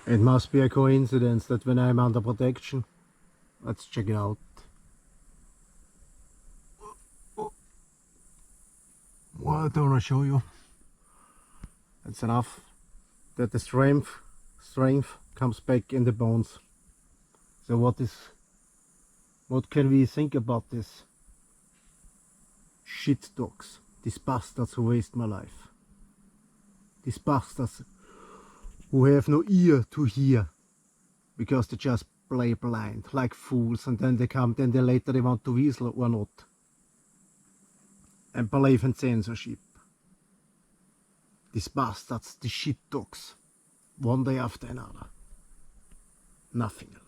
It must be a coincidence that when I'm under protection, let's check it out. What I don't want to show you. That's enough. That the strength comes back in the bones. So what can we think about this? Shit dogs. These bastards who waste my life. These bastards who have no ear to hear, because they just play blind like fools, and then later they want to whistle or not, and believe in censorship. These bastards, the shit dogs, one day after another, nothing else.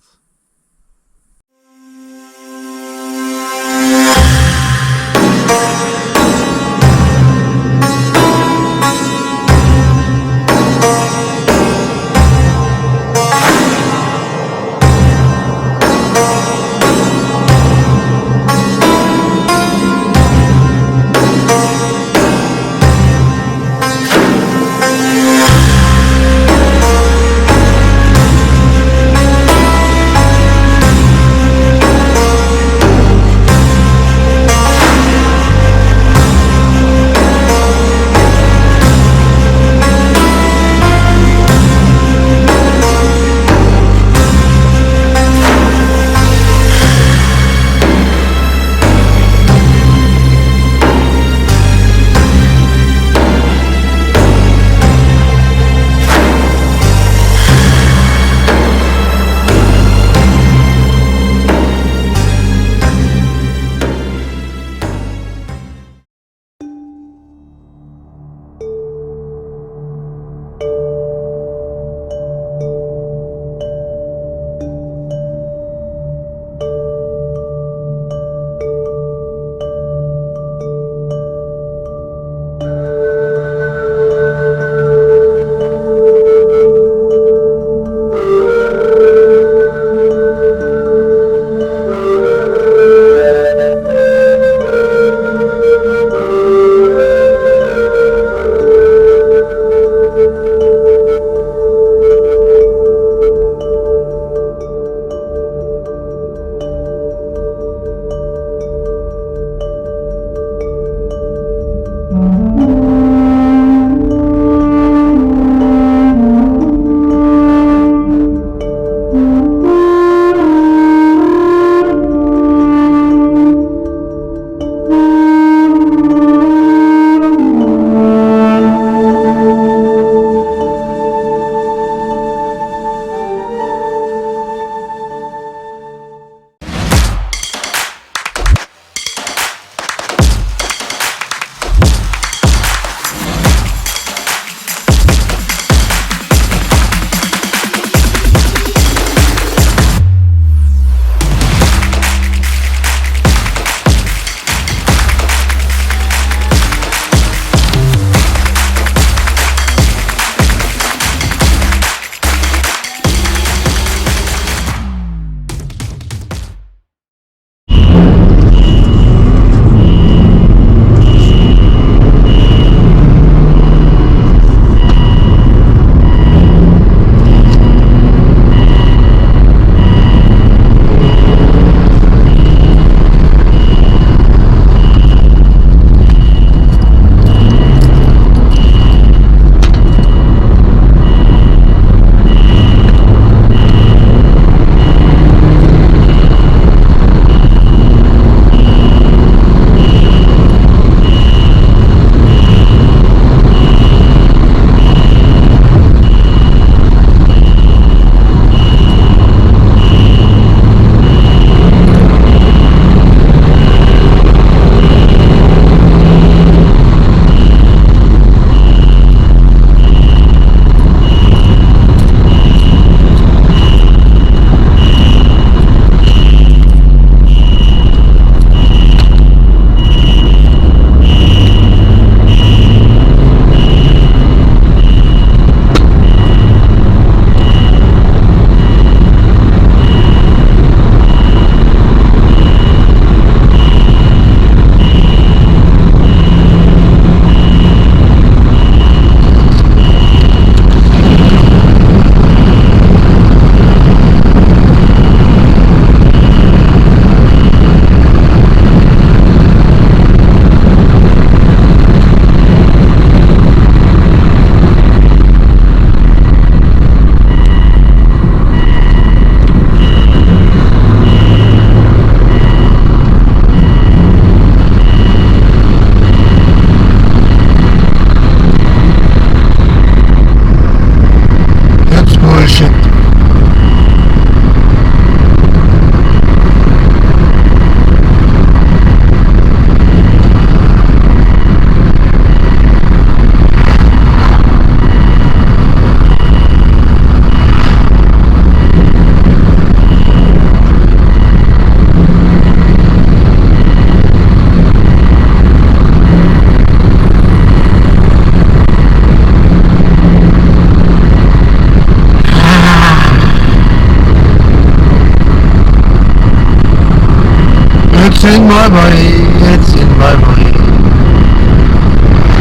It's in my body, it's in my body.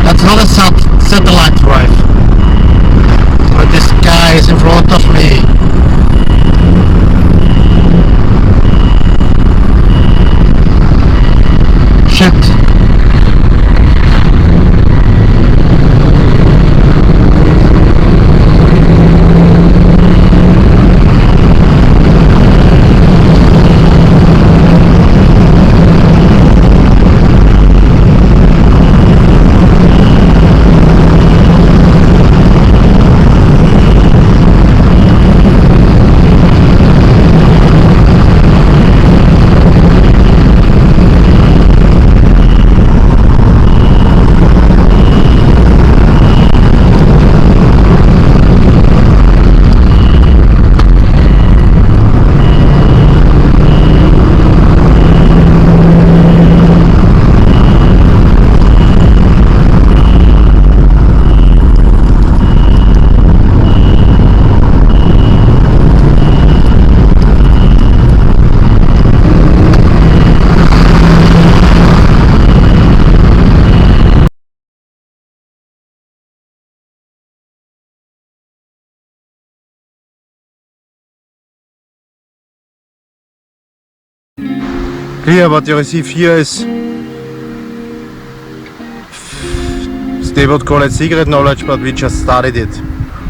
That's not a satellite drive. But this guy is in front of me. Shit. Here, what you receive here is, they would call it secret knowledge, but we just studied it.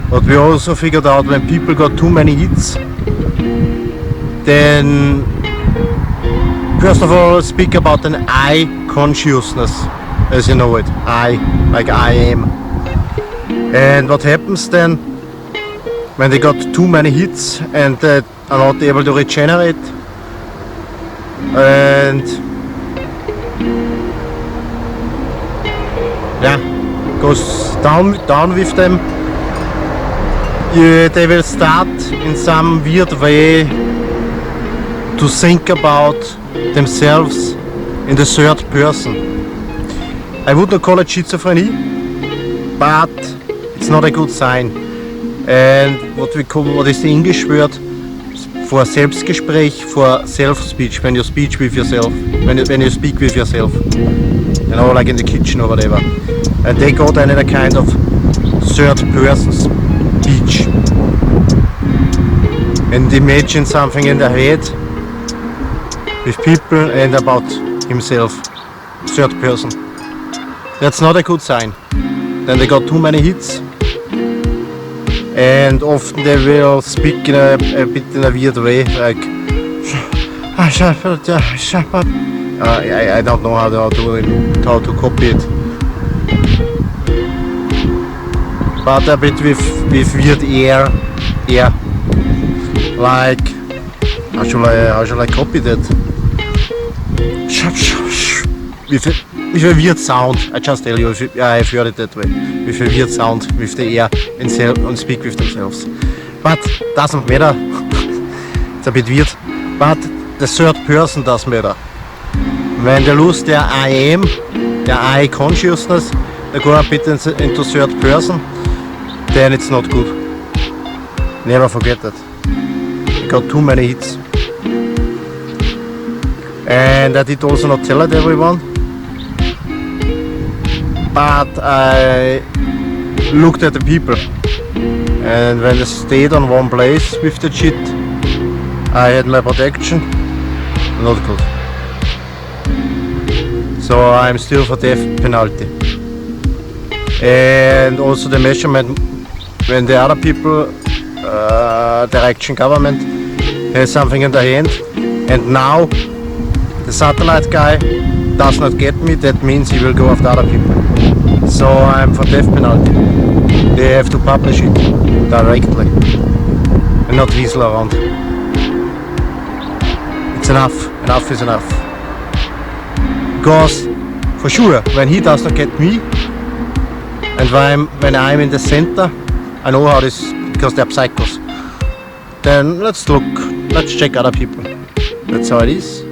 But we also figured out when people got too many hits, then first of all speak about an I consciousness, as you know it, I, like I am. And what happens then when they got too many hits and they are not able to regenerate, and yeah, goes down with them. They will start in some weird way to think about themselves in the third person. I would not call it schizophrenia, but it's not a good sign. And what is the English word for Selbstgespräch, for self-speech, when you speak with yourself, when you speak with yourself, you know, like in the kitchen or whatever. And they got in a kind of third person speech and imagine something in their head with people and about himself, third person. That's not a good sign. Then they got too many hits. And often they will speak in a bit in a weird way, like I don't know how to copy it, but a bit with weird air, like how shall I copy that? With a weird sound. I just tell you, I've heard it that way. With a weird sound, with the air and speak with themselves. But doesn't matter. It's a bit weird. But the third person does matter. When they lose their I am, their I consciousness, they go a bit into third person, then it's not good. Never forget that. They got too many hits. And I did also not tell it everyone. But I looked at the people, and when they stayed on one place with the shit, I had my protection. Not good. So I'm still for death penalty. And also the measurement when the other people, direction government, has something in their hand, and now the satellite guy does not get me, that means he will go after other people. So I'm for death penalty. They have to publish it directly and not weasel around. It's enough. Enough is enough. Because for sure, when he does not get me, and when I'm in the center, I know how this, because they're psychos. Then let's check other people. That's how it is.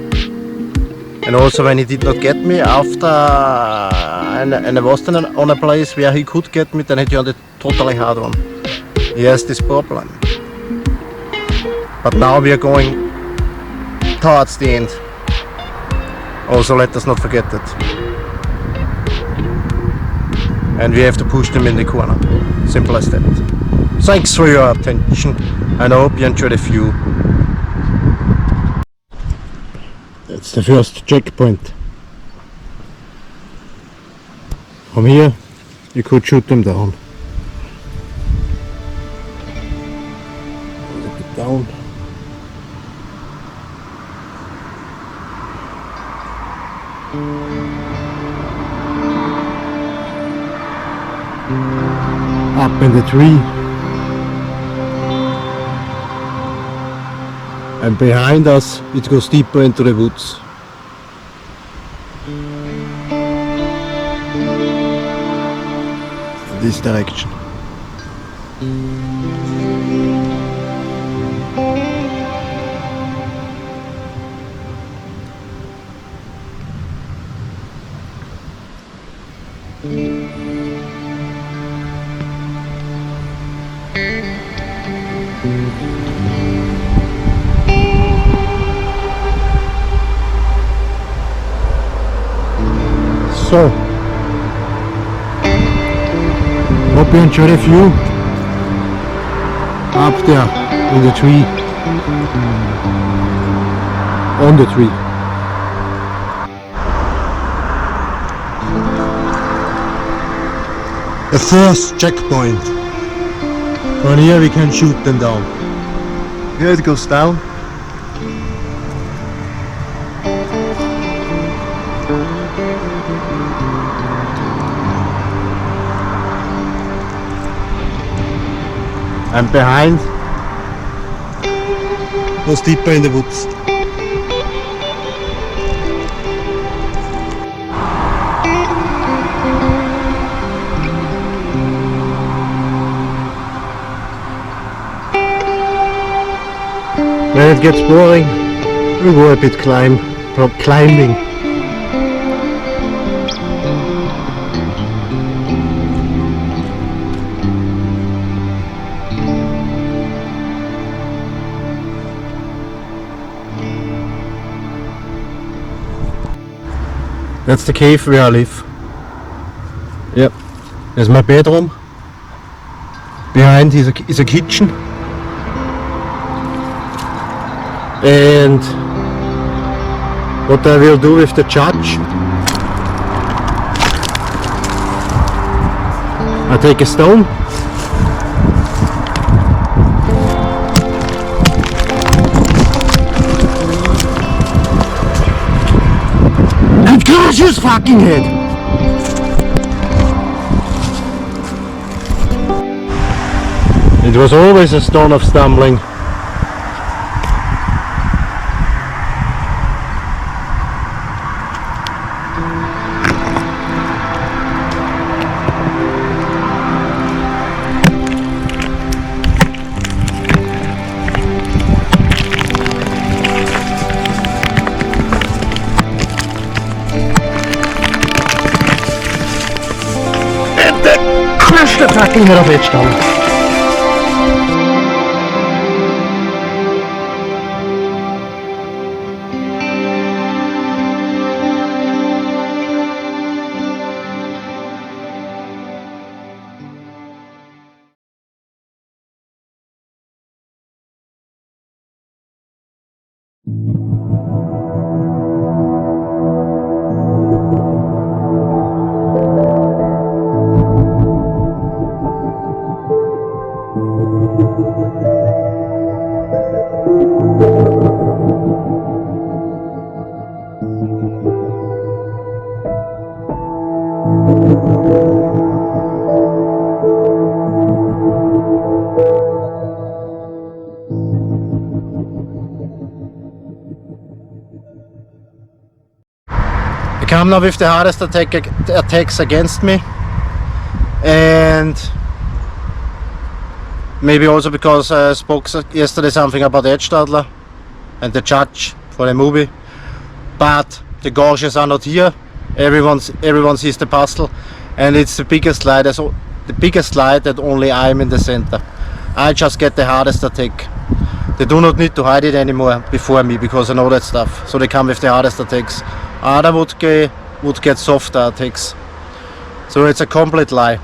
And also when he did not get me after, and I was then on a place where he could get me, then he turned it totally hard on. He has this problem. But now we are going towards the end. Also, let us not forget that. And we have to push them in the corner. Simple as that. Thanks for your attention, and I hope you enjoyed the view. That's the first checkpoint. From here, you could shoot them down. A little bit down. Up in the tree, and behind us it goes deeper into the woods. This direction. So, hope you enjoy the view up there in the tree, on the tree. The first checkpoint. From here we can shoot them down. Here it goes down. And behind goes deeper in the woods. When it gets boring, we go a bit climbing. That's the cave where I live. Yep. There's my bedroom. Behind is a kitchen. And what I will do with the judge, I take a stone, and crush his fucking head. It was always a stone of stumbling. Crush the fucking head of each stone. I come now with the hardest attacks against me, and maybe also because I spoke yesterday something about Edstadler and the judge for the movie, but the gorges are not here. Everyone sees the puzzle, and it's the biggest lie. The biggest lie that only I'm in the center. I just get the hardest attack. They do not need to hide it anymore before me because I know that stuff. So they come with the hardest attacks Other would get softer attacks. So it's a complete lie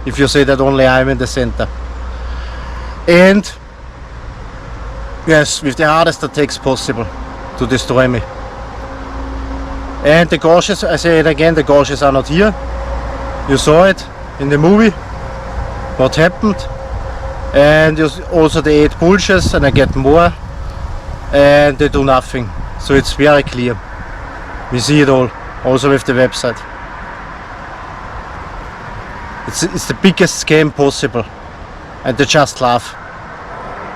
if you say that only I'm in the center. And yes, with the hardest attacks possible to destroy me. And the gauges, I say it again, the gauges are not here. You saw it in the movie, what happened. And also the 8 bulges, and I get more, and they do nothing. So it's very clear. We see it all, also with the website. It's the biggest scam possible, and they just laugh.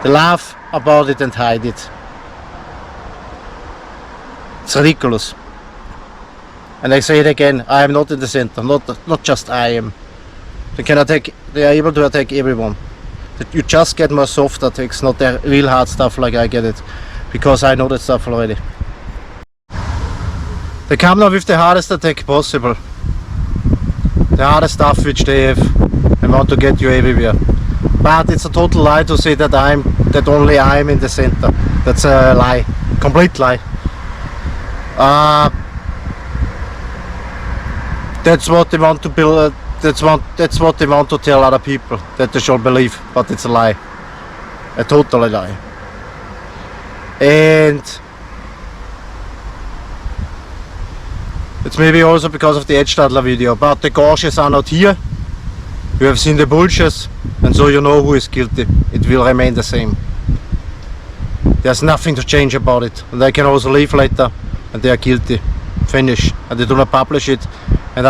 They laugh about it and hide it. It's ridiculous. And I say it again, I am not in the center, not just I am. They are able to attack everyone. You just get more soft attacks, not the real hard stuff like I get it, because I know that stuff already. They come now with the hardest attack possible. The hardest stuff which they have and want to get you everywhere. But it's a total lie to say that only I'm in the center. That's a lie, complete lie. That's what they want to build. That's what they want to tell other people, that they should believe, but it's a lie, a total lie. And it's maybe also because of the Edstadler video, but the gauges are not here. You have seen the bulges, and so you know who is guilty. It will remain the same. There's nothing to change about it. And they can also leave later, and they are guilty. Finish. And they do not publish it, and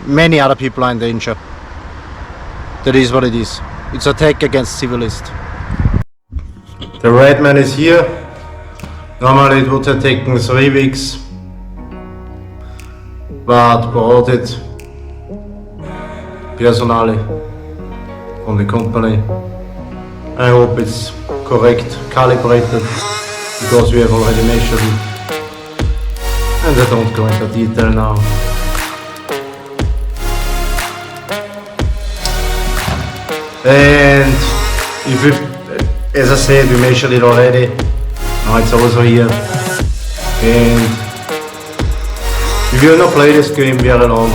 many other people are in danger. That is what it is. It's attack against civilists. The red man is here. Normally it would have taken 3 weeks, but brought it personally from the company. I hope it's correct, calibrated, because we have already measured it. And I don't go into detail now. And as I said, we measured it already. Now it's also here. And if you not play this game very long,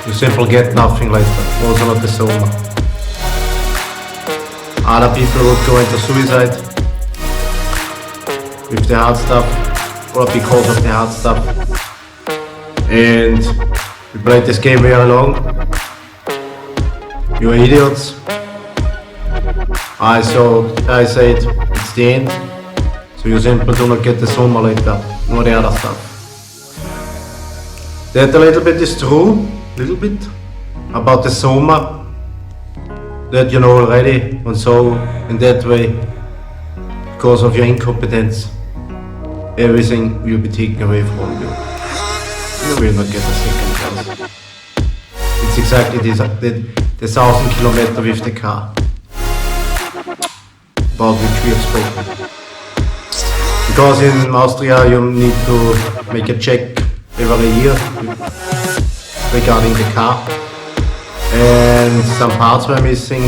you simply get nothing later. Also not the Soma. Other people would go into suicide with the hard stuff, or because of the hard stuff. And we played this game very long. You're idiots. I said it's the end, so you simply do not get the Soma later, nor the other stuff. That a little bit is true, about the Soma, that you know already, and so in that way, because of your incompetence, everything will be taken away from you. You will not get a second chance. It's exactly the 1,000 kilometers with the car, about which we have spoken. Because in Austria you need to make a check every year regarding the car, and some parts were missing,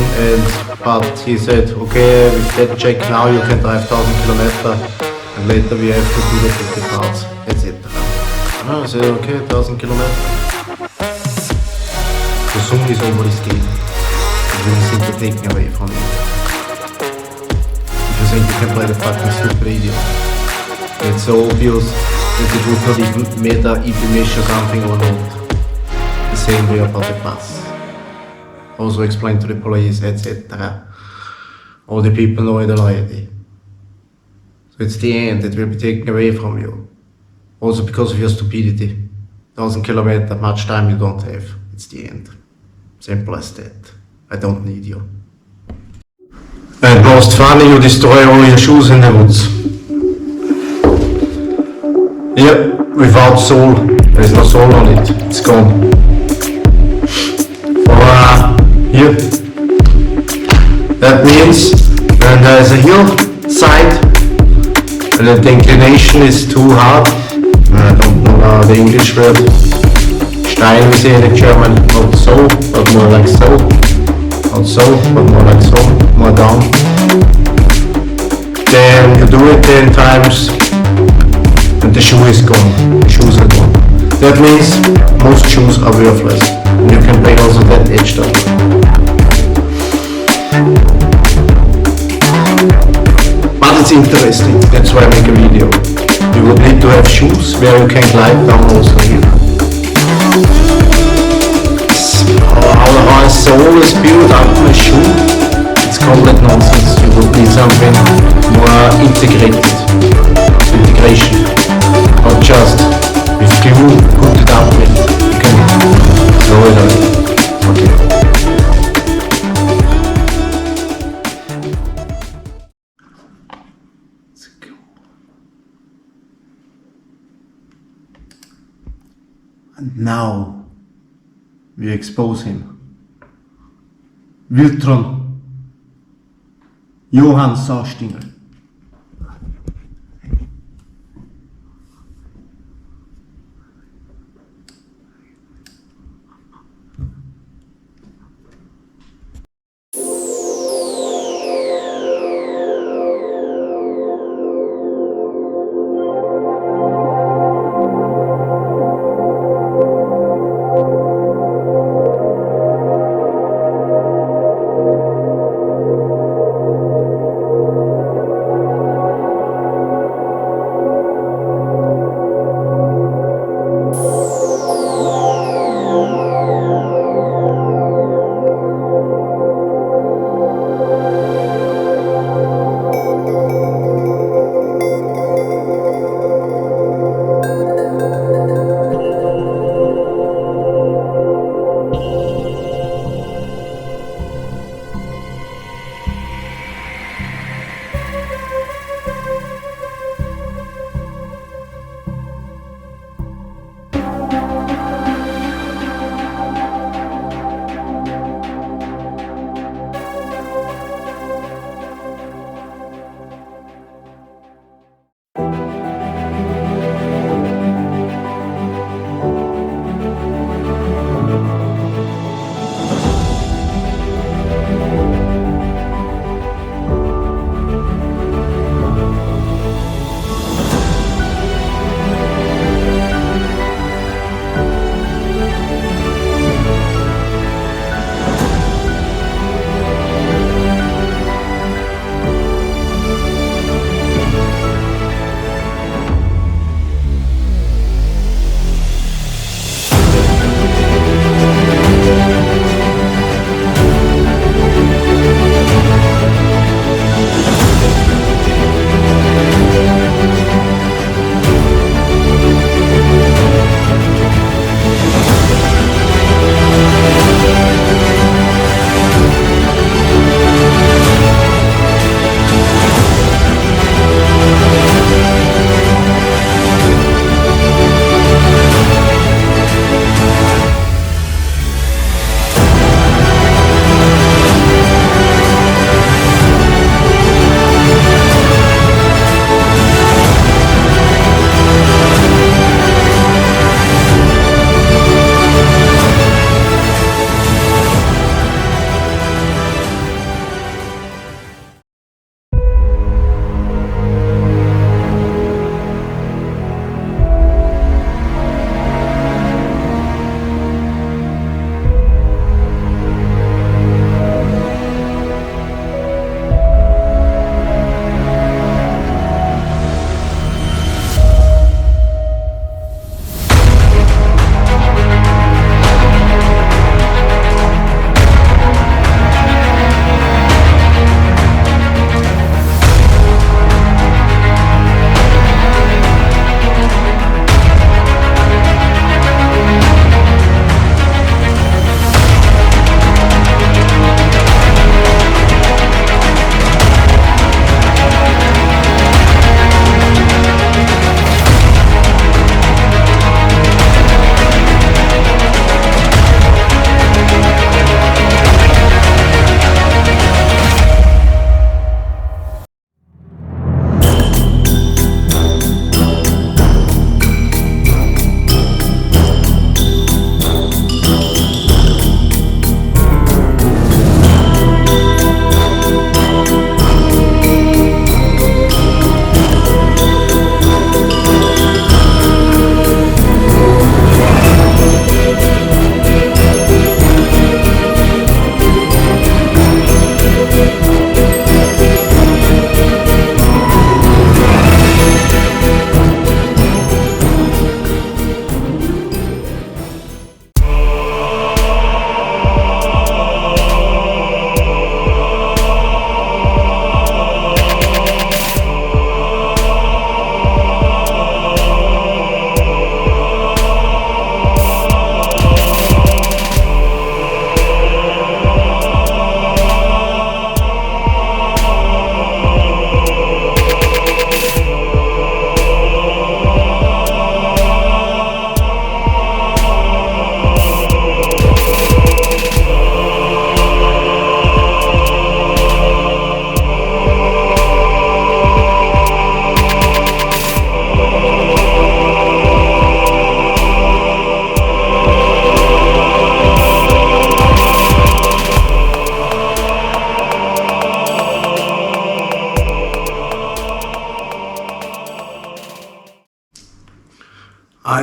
but he said, okay, with that check now you can drive 1,000 kilometers, and later we have to do the parts, etc. I said, okay, 1,000 kilometers. So soon is over this game. It will seem to take me away from you. If you think you can play the fucking stupid idiot. It's so obvious that it would not even matter if you measure something or not. The same way about the pass. Also explain to the police, etc. All the people know it already. So it's the end, it will be taken away from you. Also because of your stupidity. 1,000 kilometers, much time you don't have. It's the end. Simple as that. I don't need you. And most funny, you destroy all your shoes in the woods. Yeah, without soul. There is no soul on it. It's gone. Or here. That means when there is a hillside and the inclination is too hard. I don't know the English word. Stein we say in German, not so, but more like so. Not so, but more like so, more down. Then you do it 10 times. and the shoe is gone. The shoes are gone. That means most shoes are worthless. And you can play also that edge down. But it's interesting, that's why I make a video. You would need to have shoes where you can glide down also here. How a soul is built up a shoe, it's complete nonsense. You would need something more integrated. Integration. Not just with glue, put it up with. You can throw it away. Okay. Let's go. And now we expose him. Wiltron Johann Sarstingel.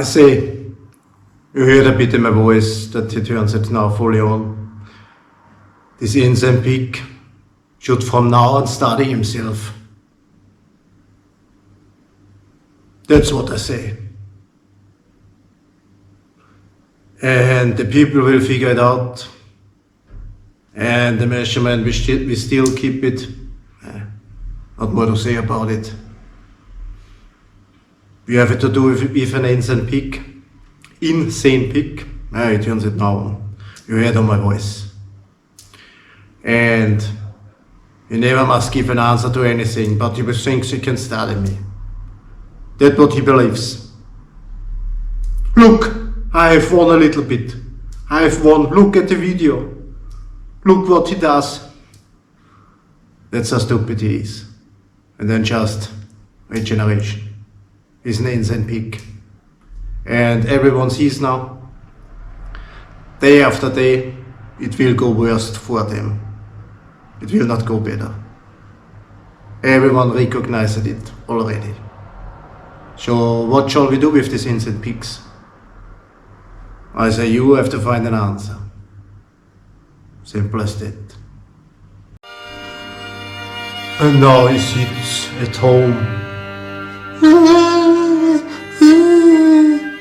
I say, you heard a bit in my voice that it turns it now fully on. This insane pig should from now on study himself. That's what I say. And the people will figure it out. And the measurement, we still keep it. Not more to say about it. We have to do with an insane pig. Insane pig. It turns it now on. You heard on my voice. And you never must give an answer to anything, but you think you can study me. That's what he believes. Look, I have won a little bit. I have won. Look at the video. Look what he does. That's how stupid he is. And then just regeneration. He's an insane pig. And everyone sees now, day after day, it will go worse for them. It will not go better. Everyone recognized it already. So what shall we do with these insane pigs? I say you have to find an answer. Simple as that. And now he sits at home.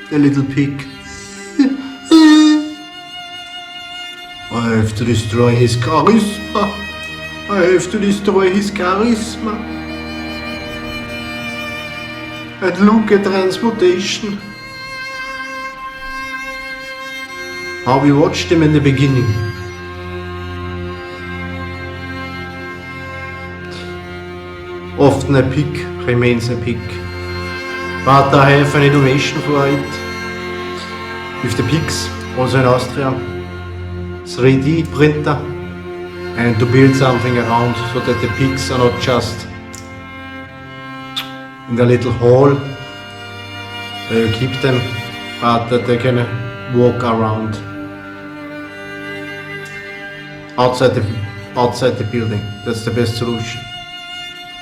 The little pig. I have to destroy his charisma. I have to destroy his charisma. And look at transmutation. How we watched him in the beginning. Often a pig remains a pig. But I have an innovation for it. With the pigs, also in Austria, 3D printer, and to build something around so that the pigs are not just in the little hall where you keep them, but that they can walk around outside the building. That's the best solution.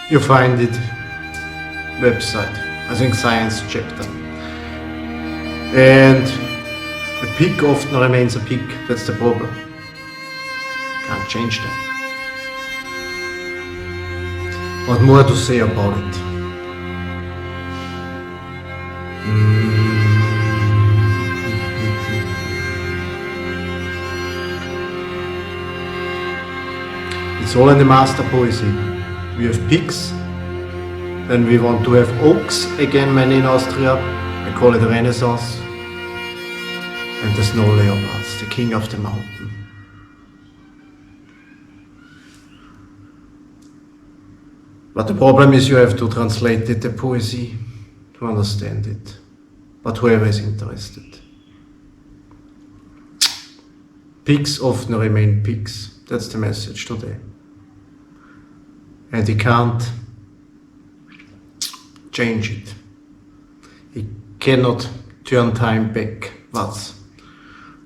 You find it website, I think science chapter. And a pig often remains a pig. That's the problem. Can't change that. What more to say about it? It's all in the master poesy. We have pigs, then we want to have oaks again, many in Austria. I call it Renaissance. And the snow leopards, the king of the mountain. But the problem is you have to translate it, the poesy, to understand it. But whoever is interested. Pigs often remain pigs. That's the message today. And he can't change it. He cannot turn time back. What's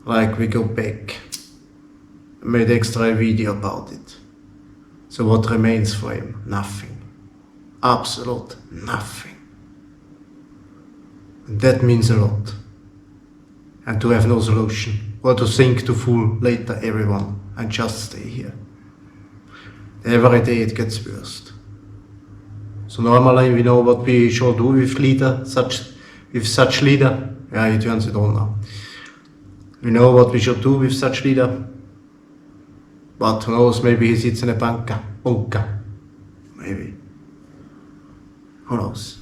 like we go back. I made extra video about it. So what remains for him? Nothing. Absolute nothing. And that means a lot. And to have no solution. Or to think to fool later everyone and just stay here. Every day it gets worse. So normally we know what we should do with such leader. Yeah, he turns it on now. We know what we should do with such leader. But who knows, maybe he sits in a bunker. Maybe. Who knows?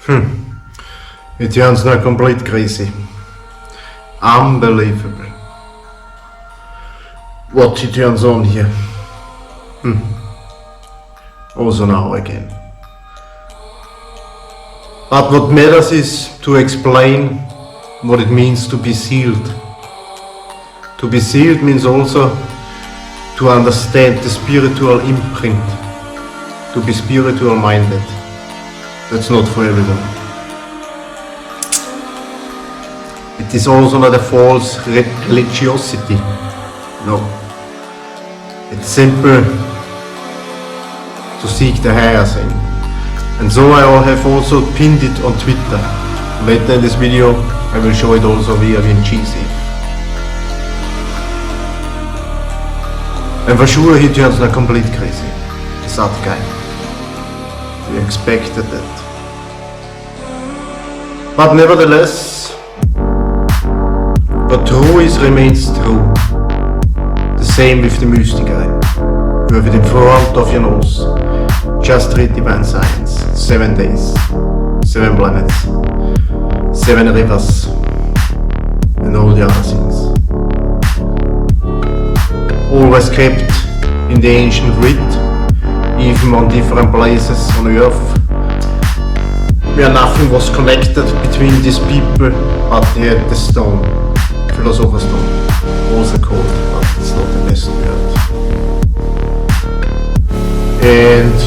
It turns now complete crazy. Unbelievable. What he turns on here. Also now again. But what matters is to explain what it means to be sealed. To be sealed means also to understand the spiritual imprint. To be spiritual minded. That's not for everyone. It is also not a false religiosity. No. It's simple to seek the higher thing. And so I have also pinned it on Twitter. Later in this video I will show it also via VNGC. And for sure he turns now complete crazy. This other guy. We expected that. But nevertheless, what true is remains true. The same with the mystic eye. You have it in front of your nose. Just read divine science. 7 days, 7 planets, 7 rivers, and all the other things. Always kept in the ancient rite, even on different places on earth, where nothing was connected between these people, but they had the stone, philosopher's stone, also called, but it's not the best word. And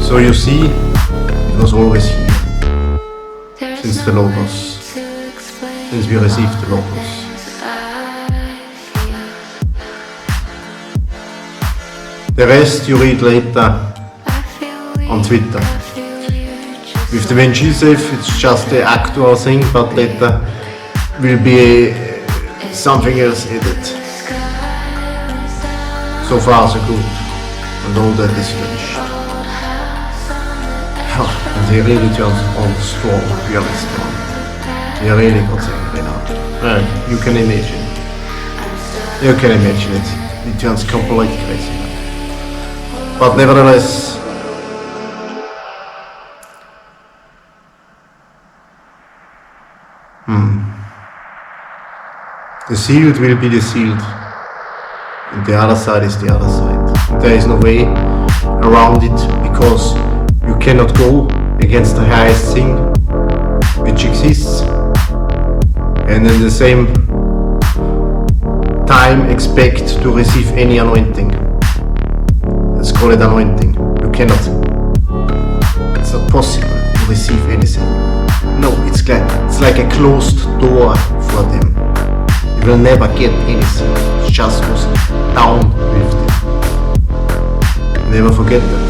so you see, it was always here, since the Logos, since we received the Logos. The rest you read later on Twitter. With the VNGC, it's just the actual thing, but later will be something else added. So far so good, and all that is finished. And he really turns on strong, really strong. He really got angry now. You can imagine. You can imagine it. He turns completely crazy now. But nevertheless, the sealed will be the sealed, and the other side is the other side. There is no way around it, because you cannot go against the highest thing which exists, and in the same time expect to receive any anointing. Let's call it anointing. You cannot. It's not possible to receive anything. No, it's like a closed door for them. You will never get anything. It just goes down with them. Never forget that.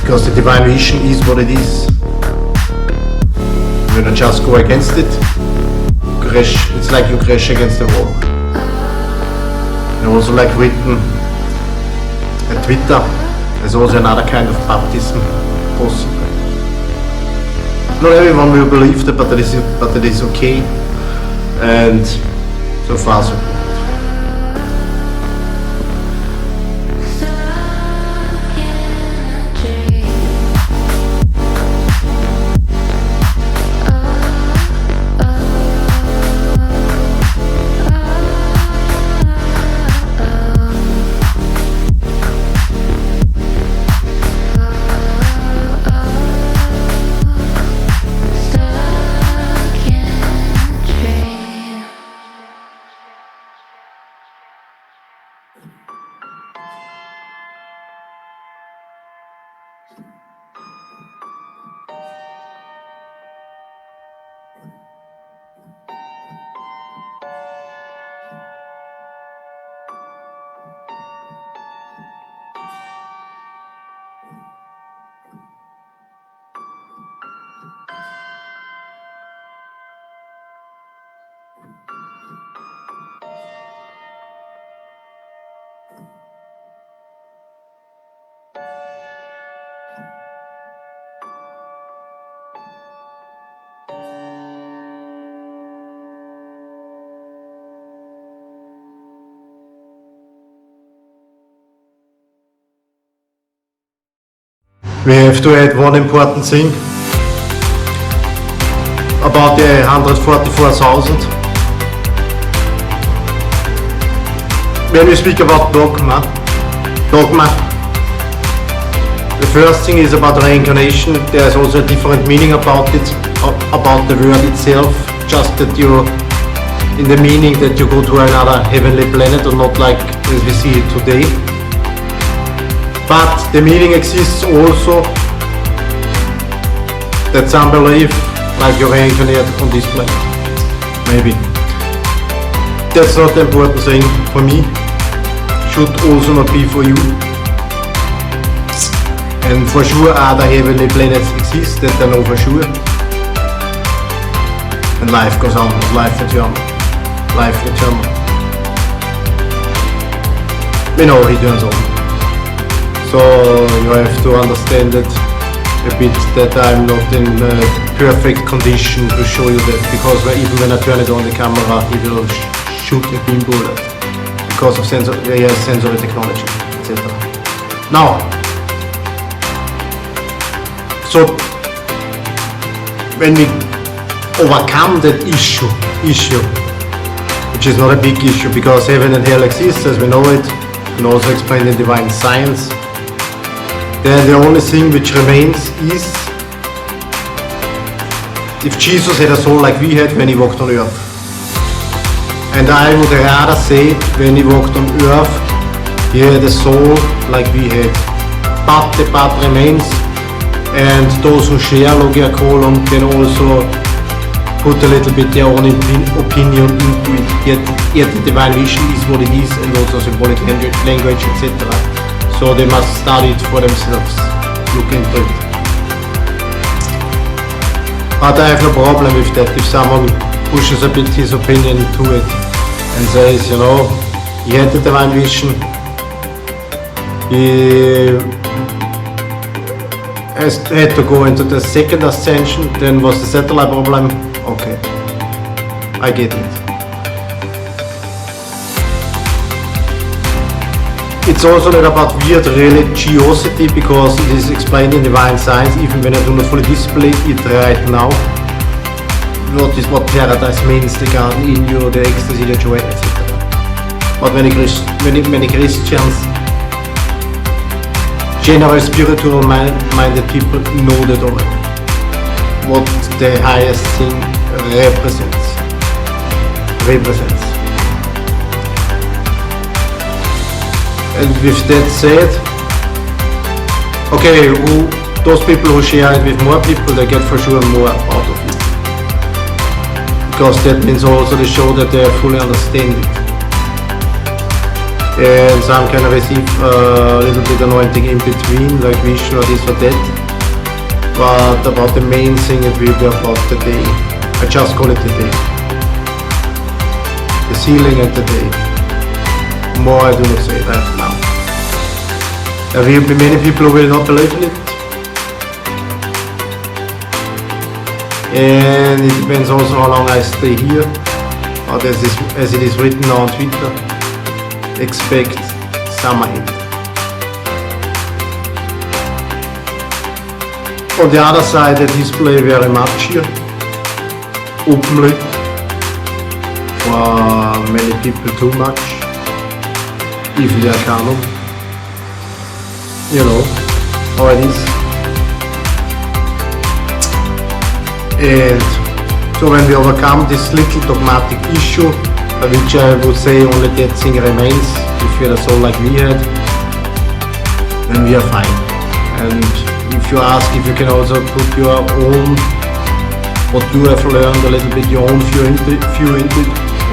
Because the divine vision is what it is. When you just go against it, crash. It's like you crash against the wall. And also like written at Twitter, there's also another kind of baptism possible. Not everyone will believe that, but it is okay. And so far so good. We have to add one important thing. about the 144,000. When we speak about dogma, the first thing is about reincarnation. There's also a different meaning about it, about the word itself, just that you, in the meaning that you go to another heavenly planet, or not like as we see it today. But the meaning exists also that some believe like you reincarnate on this planet. Maybe. That's not the important thing for me. Should also not be for you. And for sure other heavenly planets exist, that I know for sure. And life goes on, life eternal. Life eternal. We know he turns on. So you have to understand it a bit, that I'm not in perfect condition to show you that, because even when I turn it on the camera, he will shoot a beam bullet because of sensory technology, etc. Now, so when we overcome that issue, which is not a big issue, because heaven and hell exists as we know it, and also explained in divine science, then the only thing which remains is if Jesus had a soul like we had when he walked on earth. And I would rather say when he walked on earth, he had a soul like we had. But the part remains, and those who share Logiacolumn can also put a little bit their own opinion into it. Yet the divine vision is what it is, and also symbolic language, etc. So they must study it for themselves, look into it. But I have no problem with that if someone pushes a bit his opinion to it and says, you know, he had the divine vision, he had to go into the second ascension, then was the satellite problem. Okay, I get it. It's also not about weird religiosity, because it is explained in divine science, even when I do not fully display it right now. What paradise means, the garden in you, the ecstasy, the joy, etc. But many Christians, general spiritual minded people know that already. What the highest thing represents. And with that said, okay, those people who share it with more people, they get for sure more out of it. Because that means also they show that they fully understand it. And some can receive a little bit anointing in between, like Vishnu or this or that. But about the main thing, it will be about the day. I just call it the day. The sealing and the day. More I do not say right now. There will be many people who will not believe in it. And it depends also how long I stay here. Or as it is written now on Twitter, expect summer end. On the other side, I display very much here, openly. For many people too much. Even the Arcanum. You know how it is. And so when we overcome this little dogmatic issue, which I would say only that thing remains, if you had a soul like we had, then we are fine. And if you ask if you can also put your own, what you have learned a little bit, your own view into it,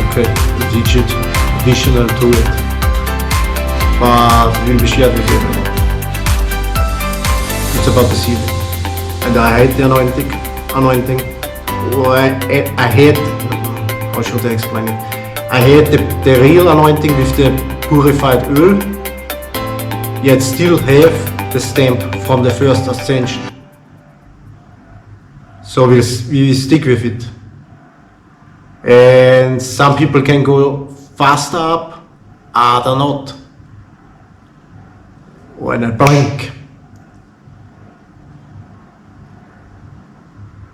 okay, teach it additional to it. But will be shared with everyone. It's about the sealing. And I hate the anointing. I hate, how should I explain it? I hate the real anointing with the purified oil, yet still have the stamp from the first ascension. So we stick with it. And some people can go faster up, other not. When I blink.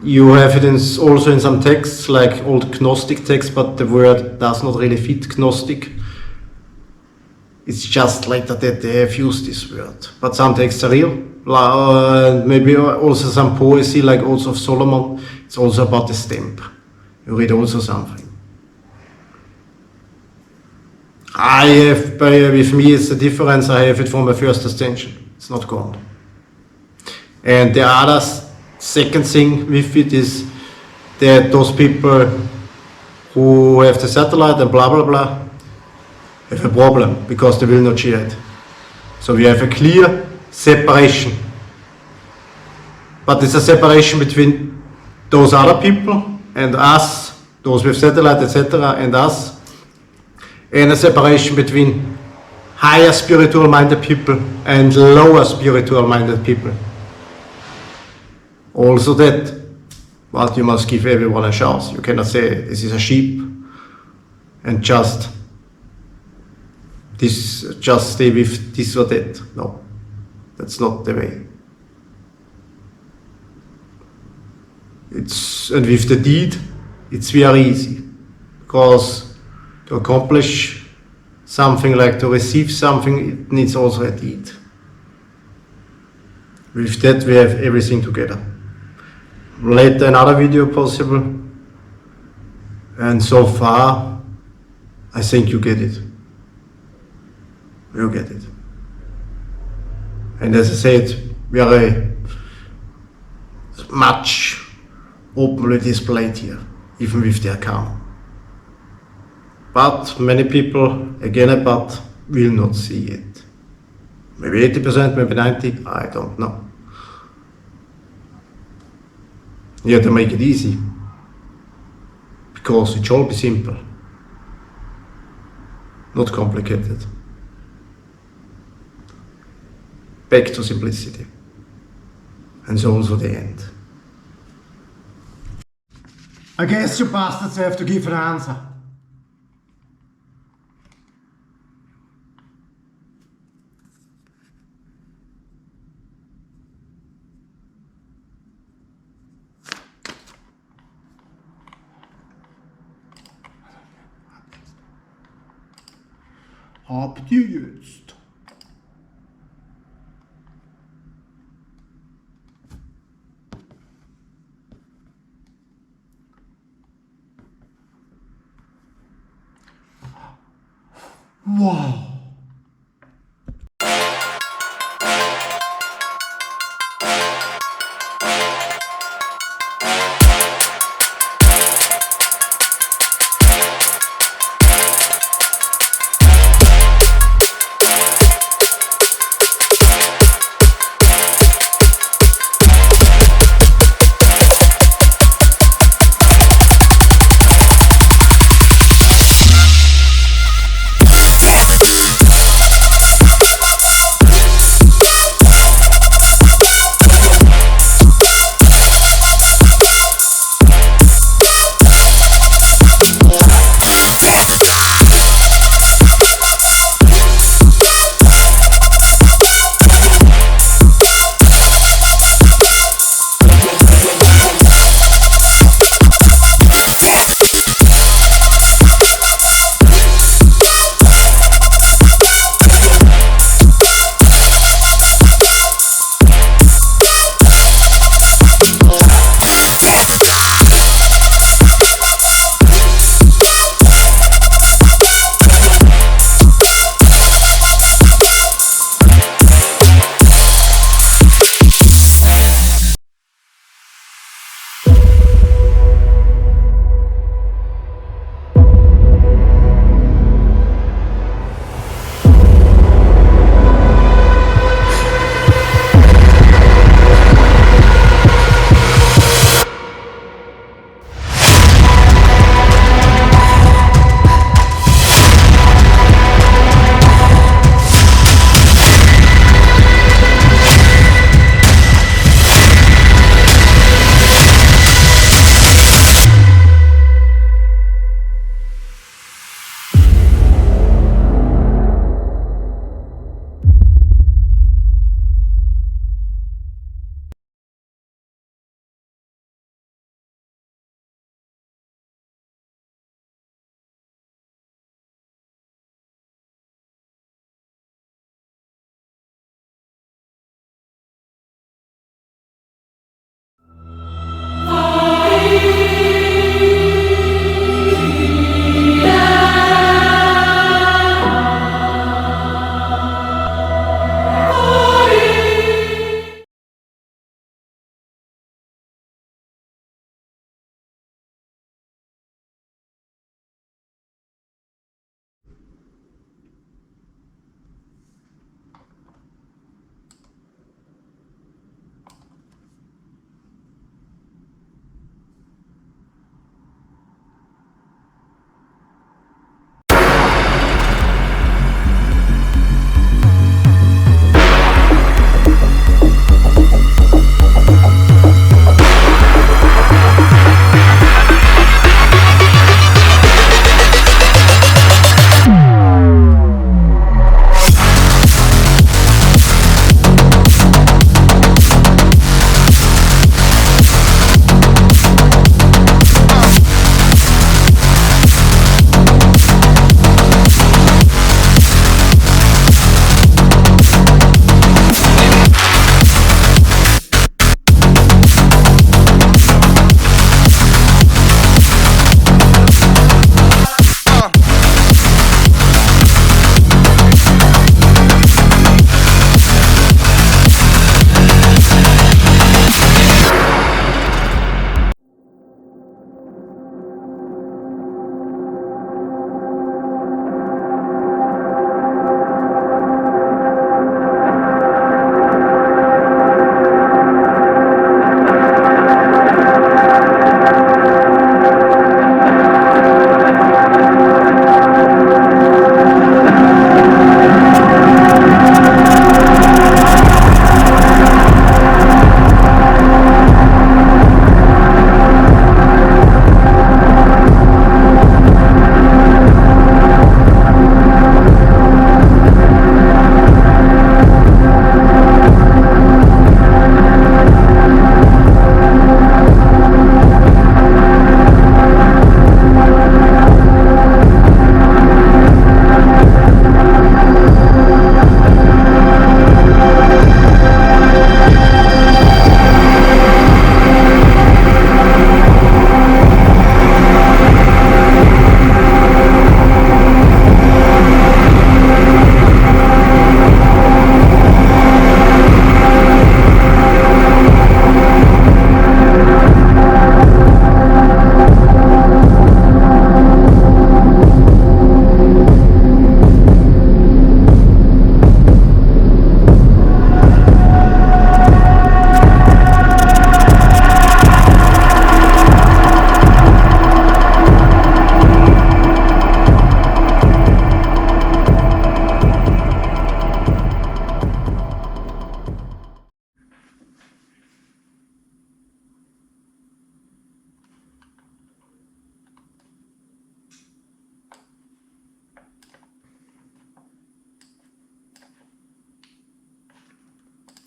You have it also in some texts, like old Gnostic texts, but the word does not really fit Gnostic. It's just later that they have used this word. But some texts are real. Maybe also some poesy, like also of Solomon. It's also about the stamp. You read also something. I have, with me it's the difference, I have it from my first ascension. It's not gone. And the other second thing with it is that those people who have the satellite and blah blah blah have a problem because they will not share it. So we have a clear separation. But it's a separation between those other people and us, those with satellite, etc., and us, and a separation between higher spiritual minded people and lower spiritual minded people. Also that, but you must give everyone a chance. You cannot say this is a sheep and just stay with this or that. No, that's not the way. And with the deed, it's very easy, because to accomplish something, like to receive something, it needs also a deed. With that we have everything together. Later another video possible, and so far I think you get it. You get it. And as I said, very much openly displayed here, even with their calm. But many people, again, but will not see it. Maybe 80%, maybe 90%, I don't know. You have to make it easy, because it should be simple, not complicated. Back to simplicity. And so also the end. I guess you bastards have to give an answer. Habt ihr jetzt? Wow.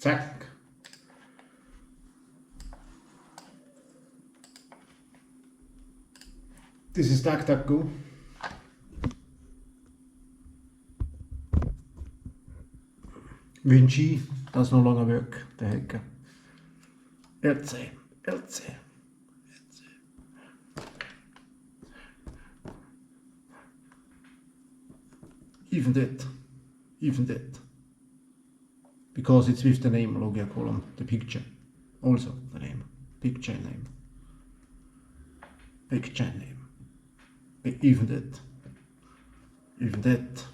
Zack. This is DuckDuckGo. Vinci does no longer work, the hacker. LC. Even that. Because it's with the name Logiacolumn, the picture. Also the name. Picture name. Even that.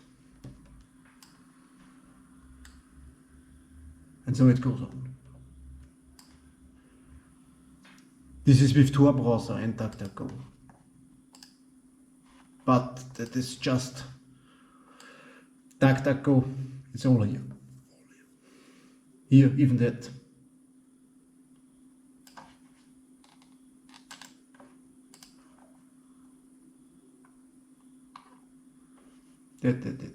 And so it goes on. This is with Tor browser and DuckDuckGo. But that is just DuckDuckGo. It's all here. Here, even that. That.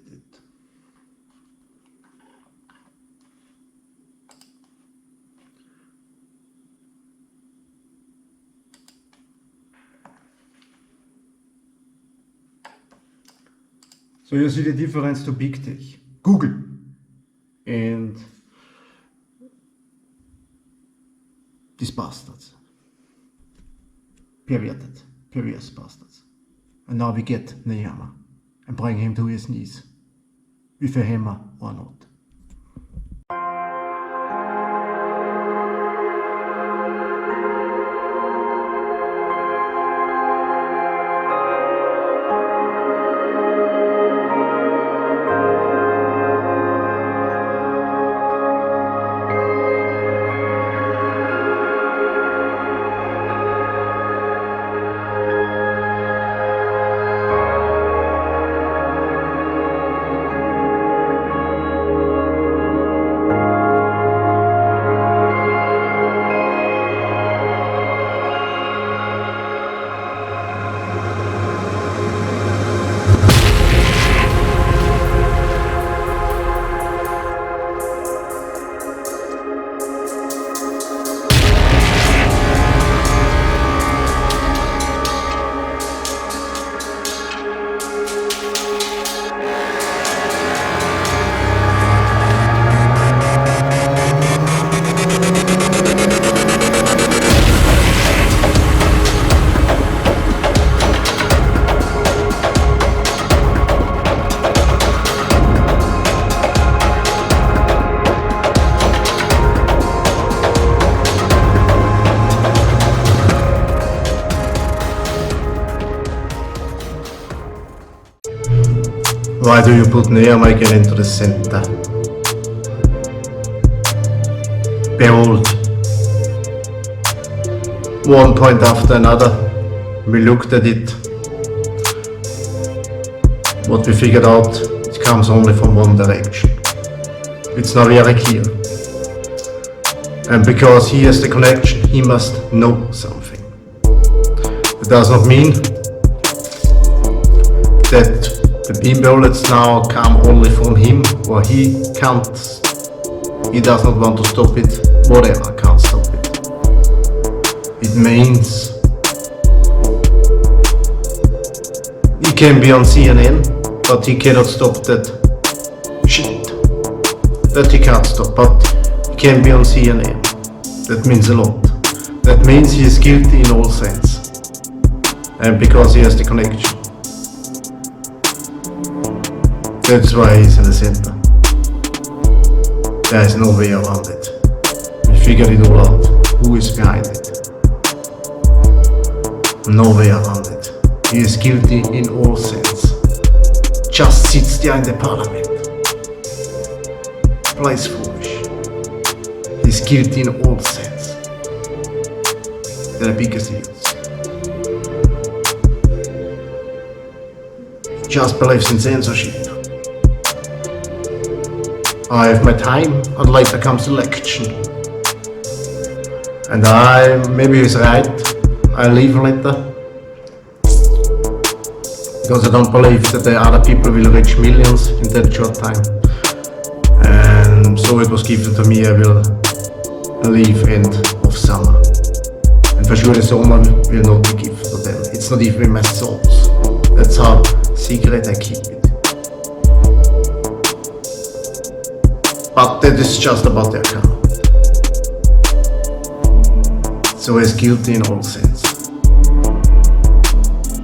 So you see the difference to big tech, Google, and these bastards, perverse bastards. And now we get Nehammer and bring him to his knees, with a hammer or not. Why do you put Nehammer again into the center? Behold, one point after another, we looked at it. What we figured out, it comes only from one direction. It's now very clear. And because he has the connection, he must know something. It does not mean that the beam bullets now come only from him, or he can't, he does not want to stop it, whatever, can't stop it. It means he can be on CNN, but he cannot stop that shit. That he can't stop, but he can be on CNN. That means a lot. That means he is guilty in all sense. And because he has the connection. That's why he's in the center. There is no way around it. We figured it all out. Who is behind it? No way around it. He is guilty in all sense. Just sits there in the parliament. Plays foolish. He's guilty in all sense. They're the biggest idiots. He just believes in censorship. I have my time, and later comes election. And maybe he's right, I leave later. Because I don't believe that the other people will reach millions in that short time. And so it was given to me, I will leave end of summer. And for sure the summer will not be given to them. It's not even in my thoughts. That's how secret I keep it. But that is just about the account. So he's guilty in all sense.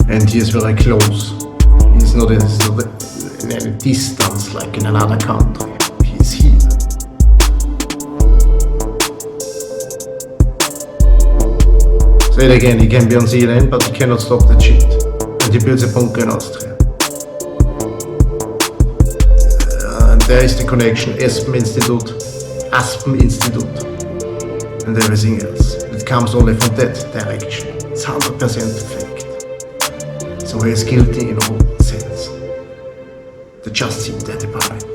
And he is very close. He's not in any distance like in another country. He is here. Say it again, he can be on Zealand, but he cannot stop that shit. And he builds a bunker in Austria. And there is the connection, Aspen Institute, and everything else. It comes only from that direction. It's 100% fact. So he is guilty in all sense. They just seem that apparent.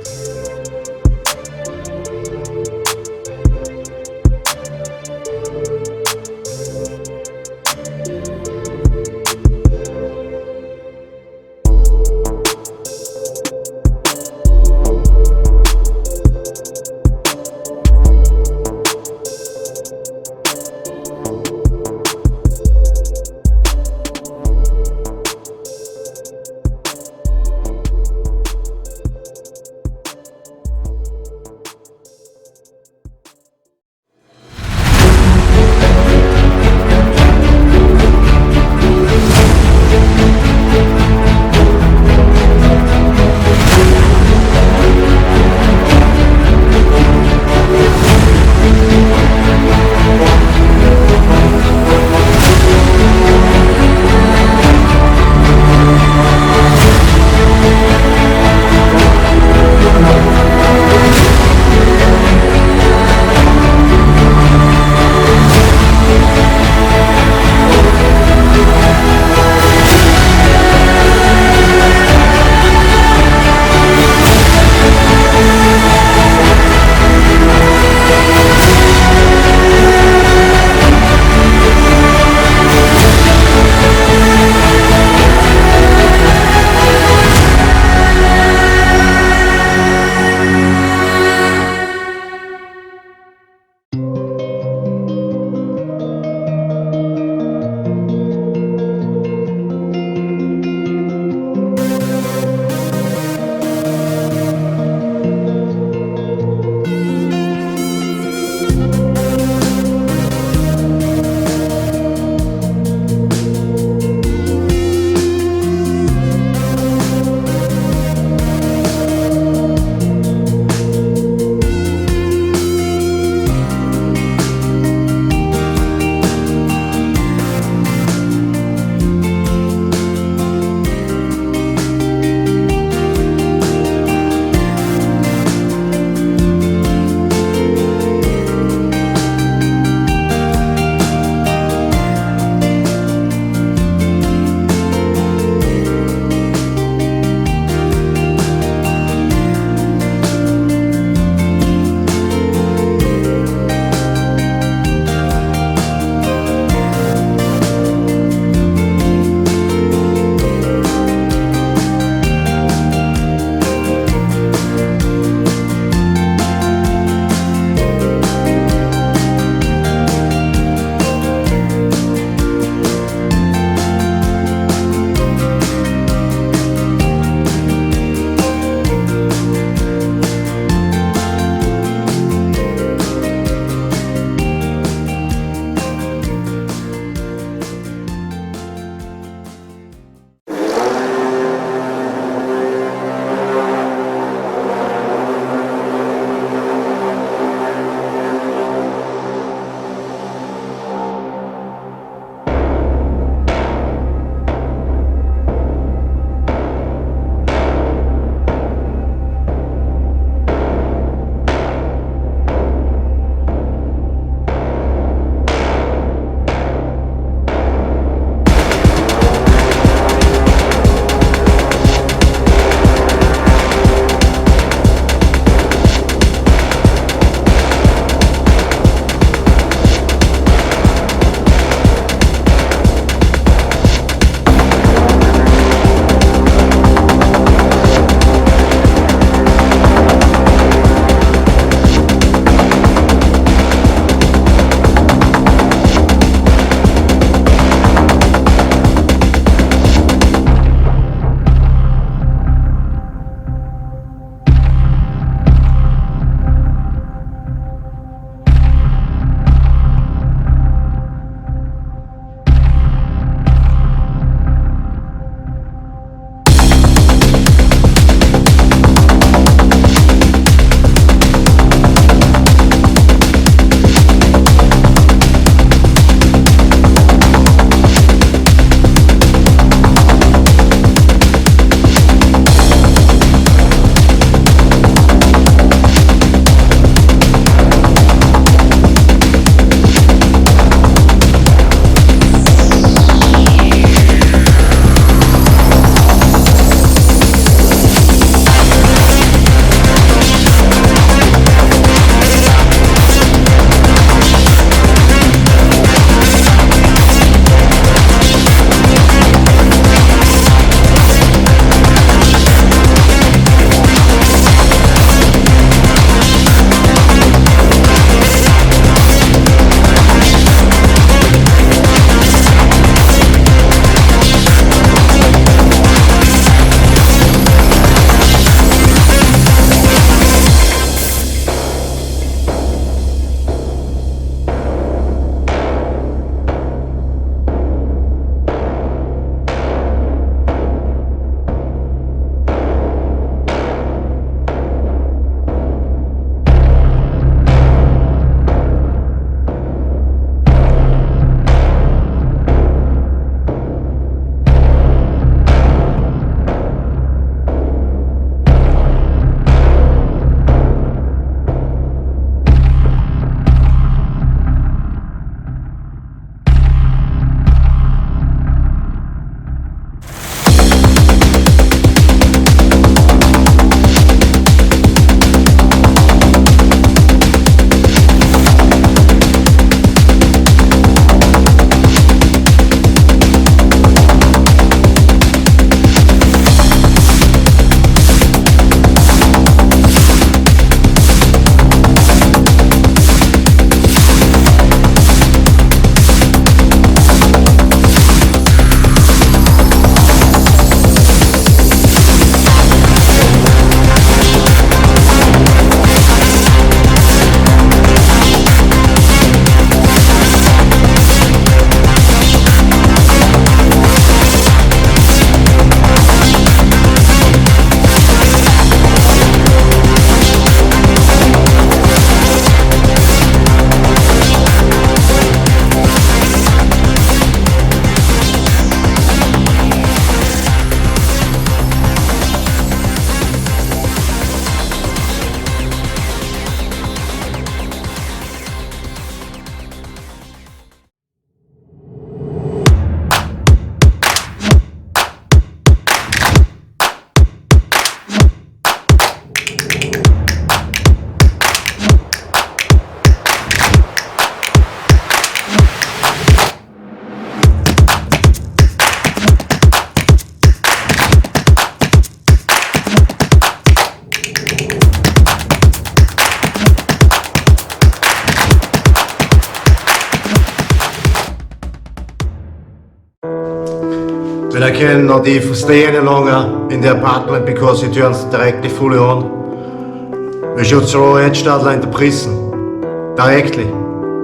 When I cannot even stay any longer in the apartment because he turns directly fully on, we should throw Ed Stadler in the prison. Directly.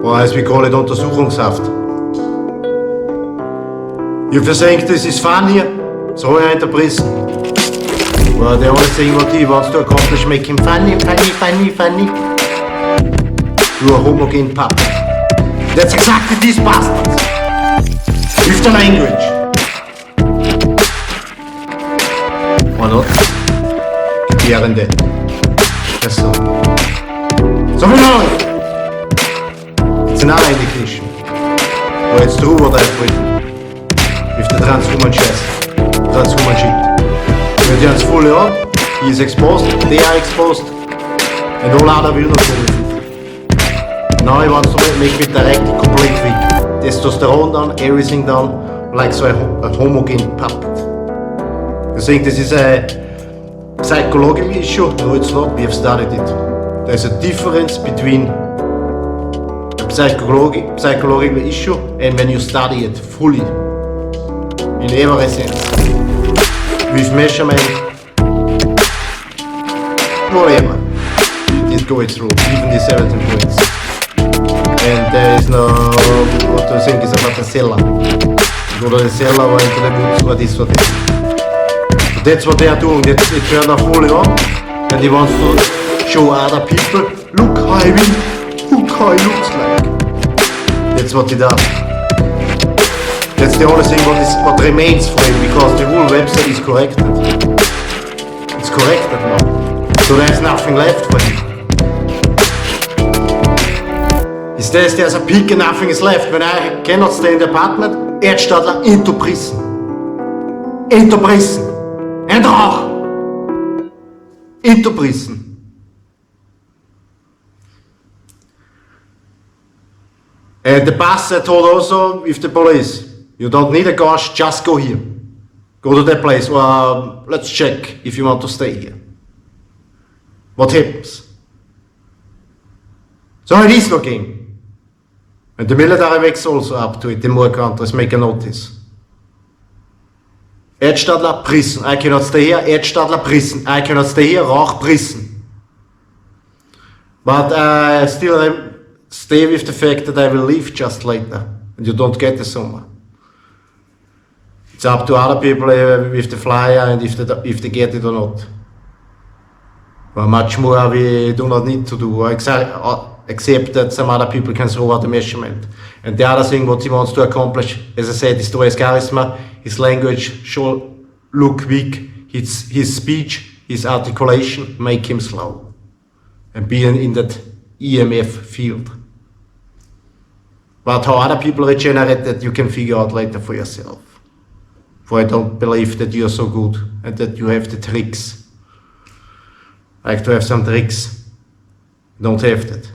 Or as we call it, Untersuchungshaft. If you think this is funny, throw him in the prison. Well, the only thing what he wants to accomplish, make him funny. To a homogene puppet. That's exactly these bastards. With the language. Or not? Gebärende Person. So we know it. It's another indication. Well, it's true what I've written. With the transhuman ship. When he turns fully on, he is exposed, they are exposed, and all other will not go with it. Now he wants to make it directly complete weak. Testosterone down, everything down, like so a homogene puppet. You think this is a psychological issue? No, it's not. We have studied it. There's a difference between a psychological issue and when you study it fully, in every sense, with measurement, whatever. It is going through, even the 17 points. And there is no, what do you think is about the cellar? Go to the cellar or into the woods or this or this. That's what they are doing. They turn off fully on, and he wants to show other people, look how he looks like. That's what he does. That's the only thing what remains for him, because the whole website is corrected. It's corrected now. So there's nothing left for him. He says there's a peak and nothing is left. When I cannot stay in the apartment, Ed Stadler into prison. Into prison. And Rauch! Into prison. And the boss I told also with the police, you don't need a gauge, just go here. Go to that place, well, let's check if you want to stay here. What happens? So it is no game. And the military wakes also up to it in more countries, make a notice. Ed Stadler, prison, I cannot stay here. Ed Stadler, prison, I cannot stay here. Rauch, prison. But I still stay with the fact that I will leave just later. And you don't get the summer. It's up to other people with the flyer and if they get it or not. But much more we do not need to do, except that some other people can throw out the measurement. And the other thing what he wants to accomplish, as I said, is to his charisma, his language should look weak, his speech, his articulation, make him slow. And being in that EMF field. But how other people regenerate that you can figure out later for yourself. For I don't believe that you are so good and that you have the tricks. I like to have some tricks. Don't have that.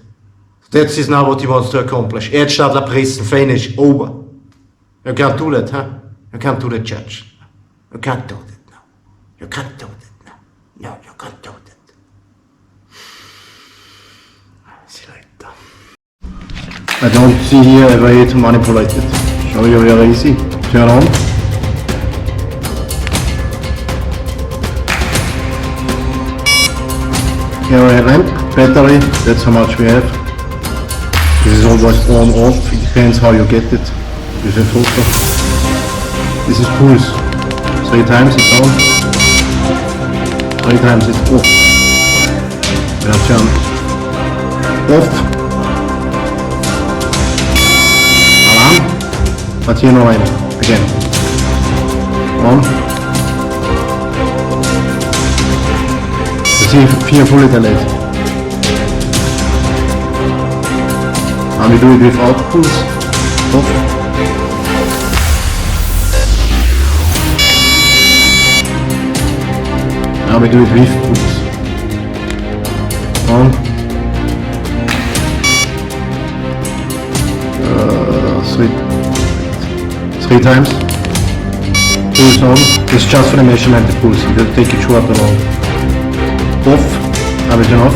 That is now what he wants to accomplish. Ed Stadler, prison, finish, over. You can't do that, huh? You can't do that, Judge. You can't do that now. You can't do that now. No, you can't do that. See you later. I don't see here a way to manipulate it. Show you very easy. Turn on. Here a lamp, battery, that's how much we have. This is always on off, it depends how you get it with a filter. This is pulse. 3 times it's on, 3 times it's off. We have turned off. Alarm, but here no lamp, again. On. See here fully delayed. And we do it without pulse. Off. Now we do it with pulse. On. 3 times. Pulse on. It's just for the measurement the pulse. It will take it short and long. Off, habe ich den off.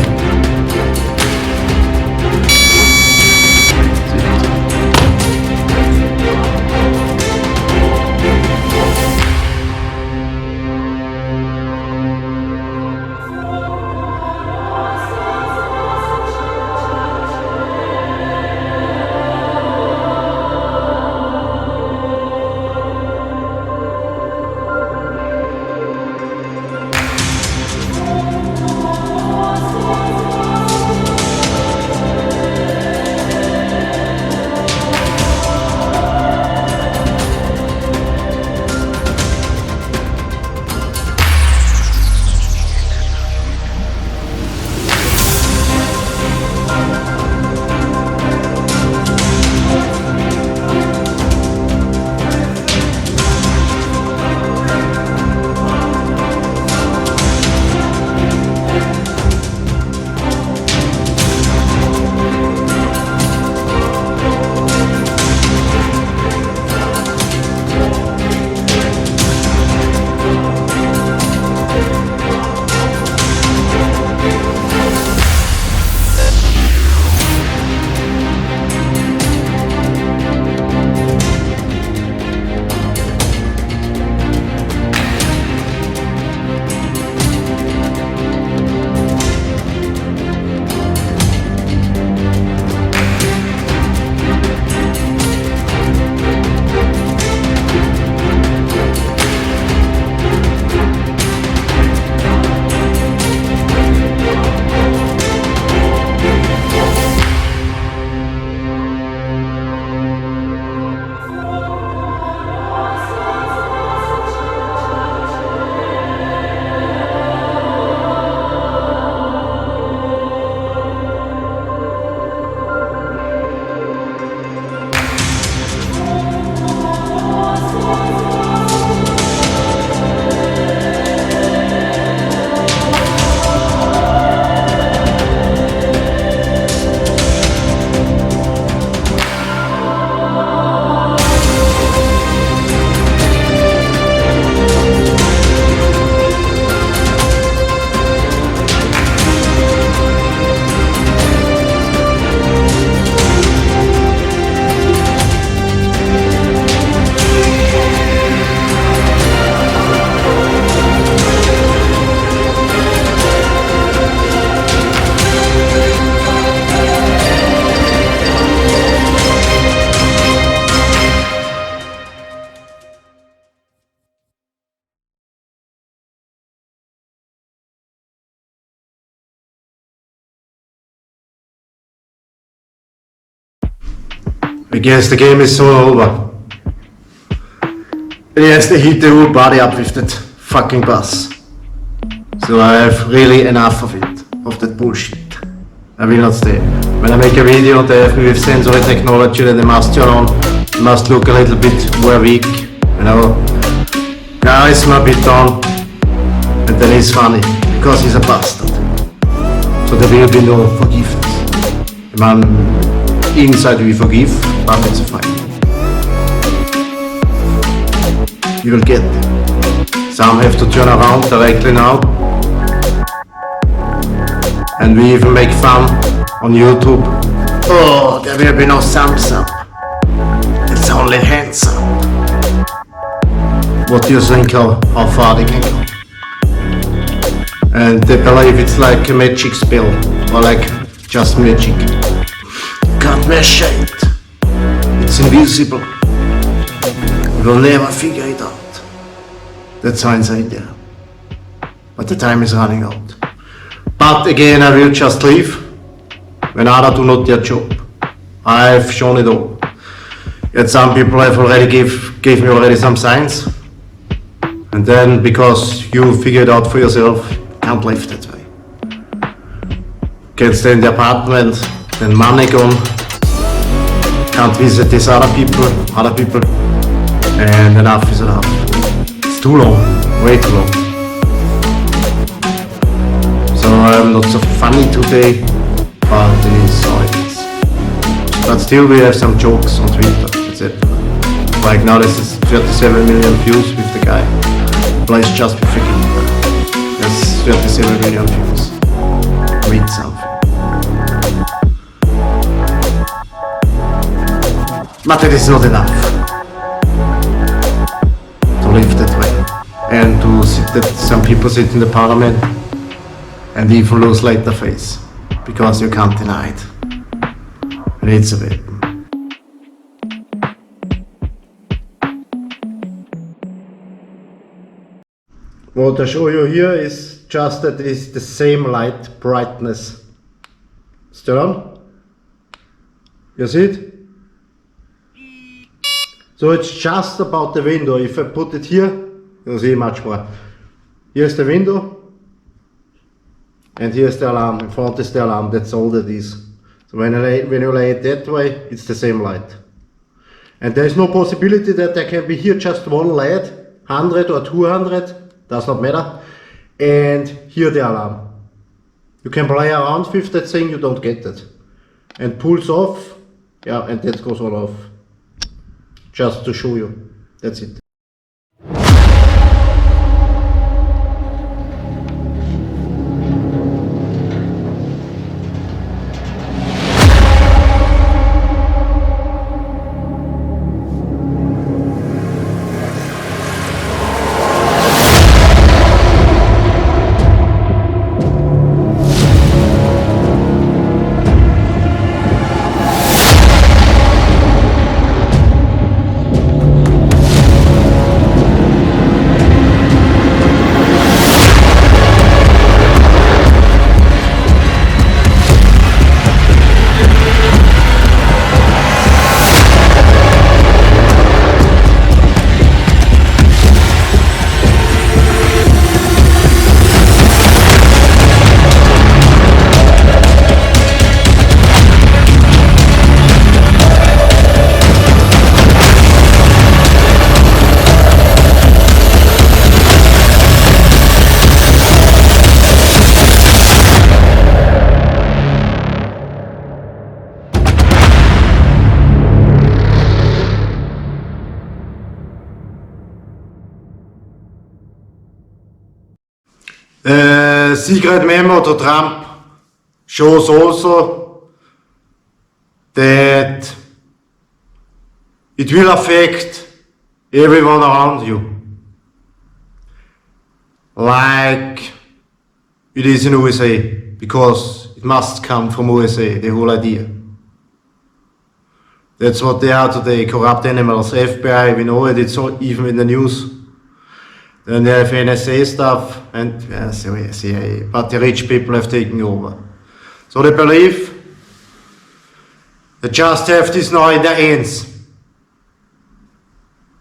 I guess the game is so over. Yes, they hit the whole body up with that fucking bus. So I have really enough of it, of that bullshit. I will not stay. When I make a video, they have me with sensory technology that they must turn on, they must look a little bit more weak, you know. Charisma a bit down, and then he's funny, because he's a bastard. So there will be no forgiveness. Man, inside we forgive, but it's a fight. You will get them. Some have to turn around directly now. And we even make fun on YouTube. Oh, there will be no thumbs up. It's only hands up. What do you think how far they can go? And they believe it's like a magic spell, or like just magic. Can't measure it. It's invisible. You will never figure it out. That's how inside there. But the time is running out. But again, I will just leave when others do not their job. I have shown it all. Yet some people have already gave me already some signs. And then, because you figure it out for yourself, can't live that way. Can't stay in the apartment, then money gone. Can't visit these other people, and enough is enough. It's too long, way too long. So I'm not so funny today, but it is how it is. But still we have some jokes on Twitter, etc. Like now this is 37 million views with the guy. Plays just with freaking guitar. That's 37 million views. Read something. But it is not enough to live that way. And to sit that some people sit in the parliament and even lose later face, because you can't deny it. And it's a bit. What I show you here is just that it is the same light brightness. Is that on? You see it? So it's just about the window. If I put it here, you'll see much more. Here's the window. And here's the alarm, in front is the alarm, that's all that is. So when you lay it that way, it's the same light. And there is no possibility that there can be here just one light, 100 or 200, does not matter. And here the alarm. You can play around with that thing, you don't get it. And pulls off, yeah, and that goes all off. Just to show you, that's it. Secret memo to Trump shows also that it will affect everyone around you, like it is in USA, because it must come from USA, the whole idea. That's what they are today, corrupt animals. FBI, we know it, it's even in the news. Then they have NSA stuff and CIA, but the rich people have taken over. So they believe They just have this now in their hands.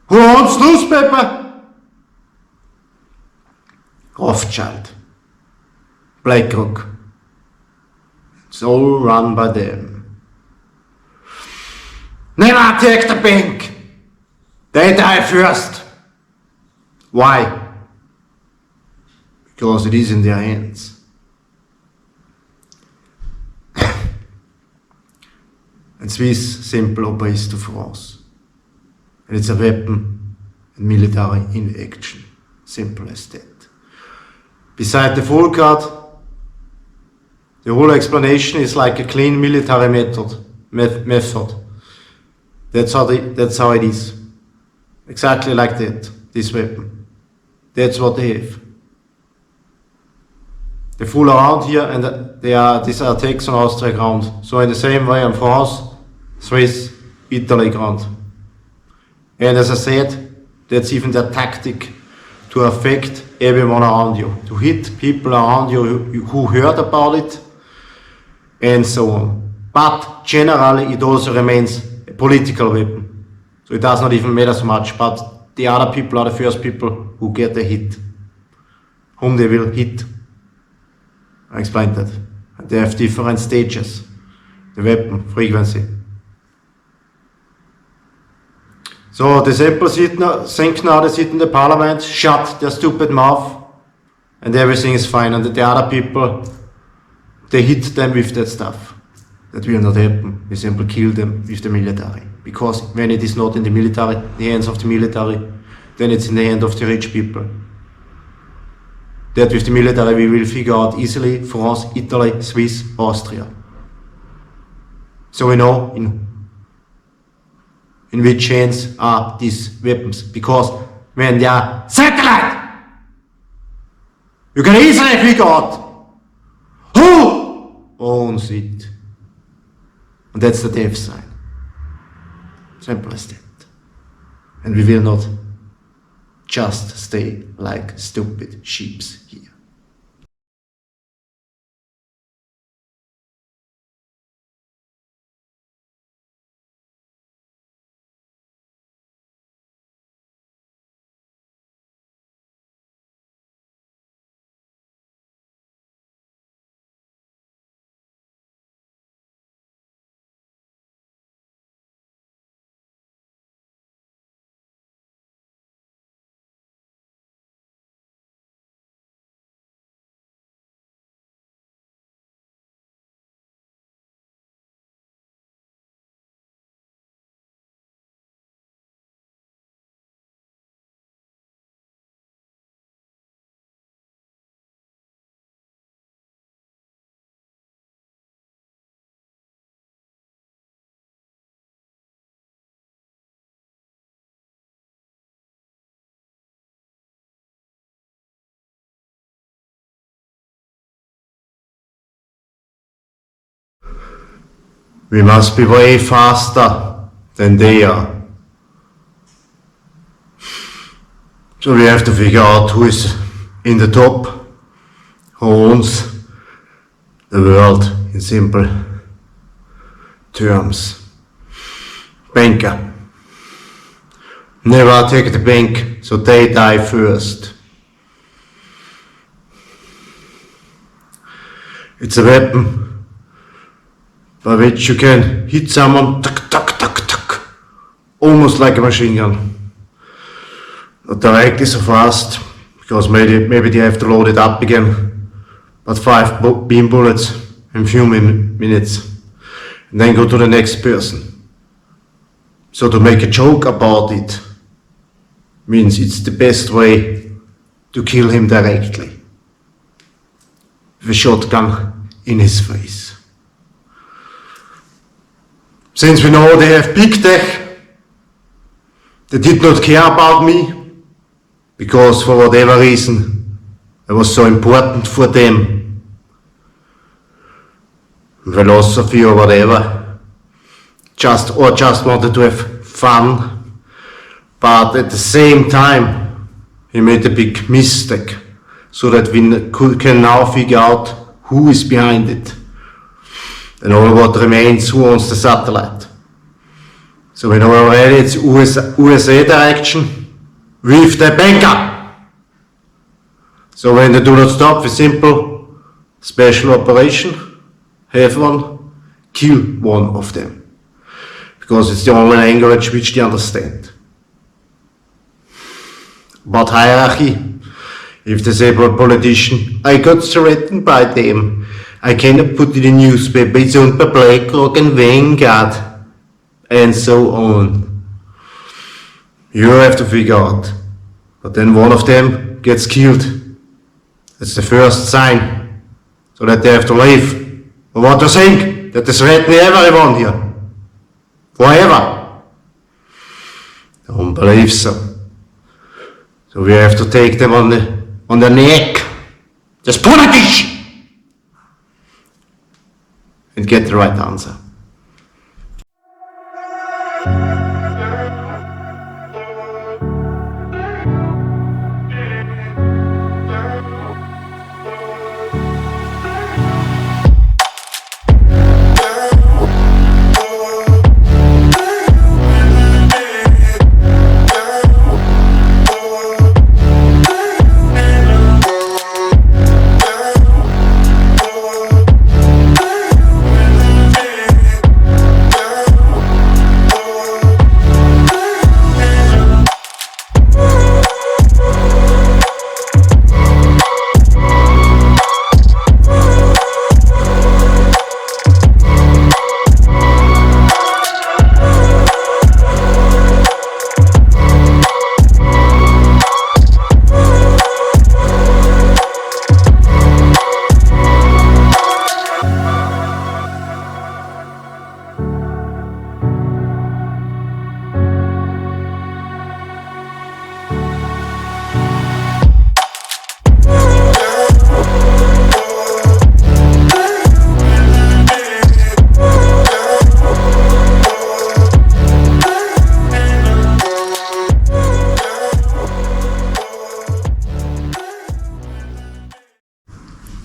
Who owns newspaper? Rothschild. BlackRock. It's all run by them. Never take the bank. They die first. Why? Because it is in their hands. And Swiss simple obeys to France. And it's a weapon and military in action. Simple as that. Beside the full card, the whole explanation is like a clean military method. That's how it is. Exactly like that, this weapon. That's what they have. They fool around here and these are attacks on Austria ground. So in the same way on France, Swiss, Italy ground. And as I said, that's even their tactic to affect everyone around you, to hit people around you who heard about it, and so on. But generally it also remains a political weapon. So it does not even matter so much, but the other people are the first people who get the hit, whom they will hit. I explained that. They have different stages, the weapon frequency. So the simple think now they sit in the parliament, shut their stupid mouth, and everything is fine. And the other people, they hit them with that stuff. That will not happen. We simply kill them with the military. Because when it is not in the military, the hands of the military, then it's in the hand of the rich people. That with the military we will figure out easily France, Italy, Swiss, Austria. So we know in which hands are these weapons. Because when they are satellite, you can easily figure out who owns it. And that's the death sign. Simple as that. And we will not just stay like stupid sheeps here. We must be way faster than they are. So we have to figure out who is in the top, who owns the world in simple terms. Banker. Never take the bank, so they die first. It's a weapon by which you can hit someone, tuck, tuck, tuck, tuck, almost like a machine gun. Not directly so fast, because maybe they have to load it up again, but 5 beam bullets in few minutes, and then go to the next person. So to make a joke about it means it's the best way to kill him directly, with a shotgun in his face. Since we know they have big tech, they did not care about me, because for whatever reason I was so important for them. Philosophy or whatever. Just wanted to have fun, but at the same time he made a big mistake, so that we can now figure out who is behind it. And all what remains, who owns the satellite. So we know already it's USA direction with the banker. So when they do not stop with simple special operation, have one, kill one of them. Because it's the only language which they understand. About hierarchy, if they say about politician, I got threatened by them. I cannot put it in newspaper, it's owned by BlackRock and Vanguard, and so on. You have to figure out. But then one of them gets killed. That's the first sign, so that they have to leave. But what do you think? That they threaten everyone here. Forever. Don't believe so. So we have to take them on the neck. Just politisch! And get the right answer.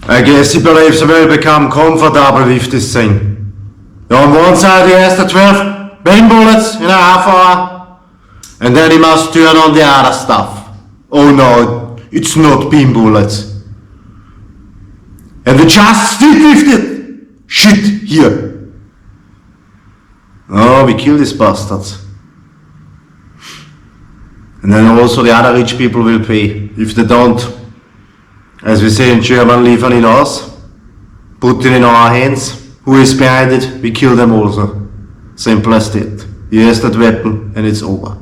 I guess he believes he will become comfortable with this thing. On one side he has the 12 beam bullets in a half hour, and then he must turn on the other stuff. Oh no, it's not beam bullets. And we just stick with it. Shit here. Oh, we kill these bastards. And then also the other rich people will pay. If they don't, as we say in German, liefern in us, put it in our hands. Who is behind it? We kill them also. Simple as that. He has that weapon and it's over.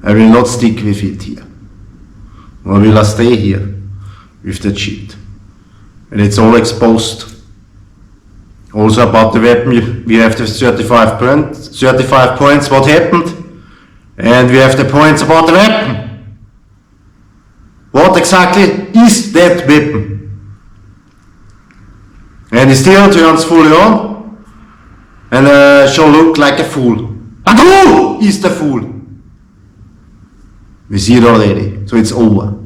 I will not stick with it here. Or will I stay here with that shit? And it's all exposed. Also about the weapon, we have the 35 points what happened, and we have the points about the weapon. What exactly is that weapon? And he still turns fully on and shall look like a fool. And who is the fool? We see it already, so it's over.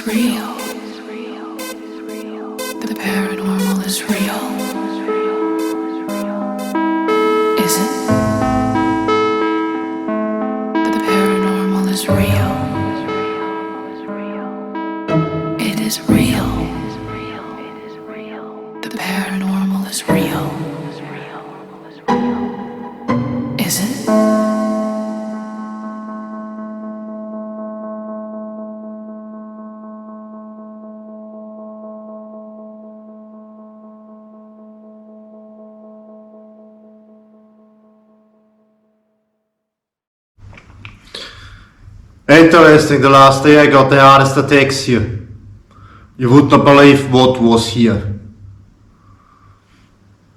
real. The paranormal is real. Is it? The paranormal is real. It is real. The paranormal is real. Is it? Interesting, the last day I got the hardest attacks here. You would not believe what was here.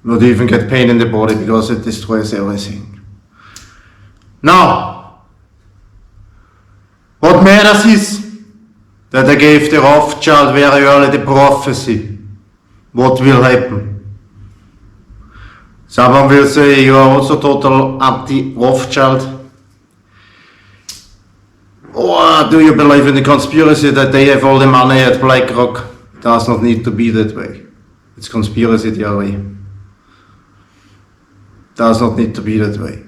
Not even get pain in the body because it destroys everything. Now, what matters is that I gave the Rothschild very early the prophecy. What will happen? Someone will say you are also total anti-Rothschild. Or do you believe in the conspiracy that they have all the money at BlackRock? It does not need to be that way. It's conspiracy theory. Does not need to be that way.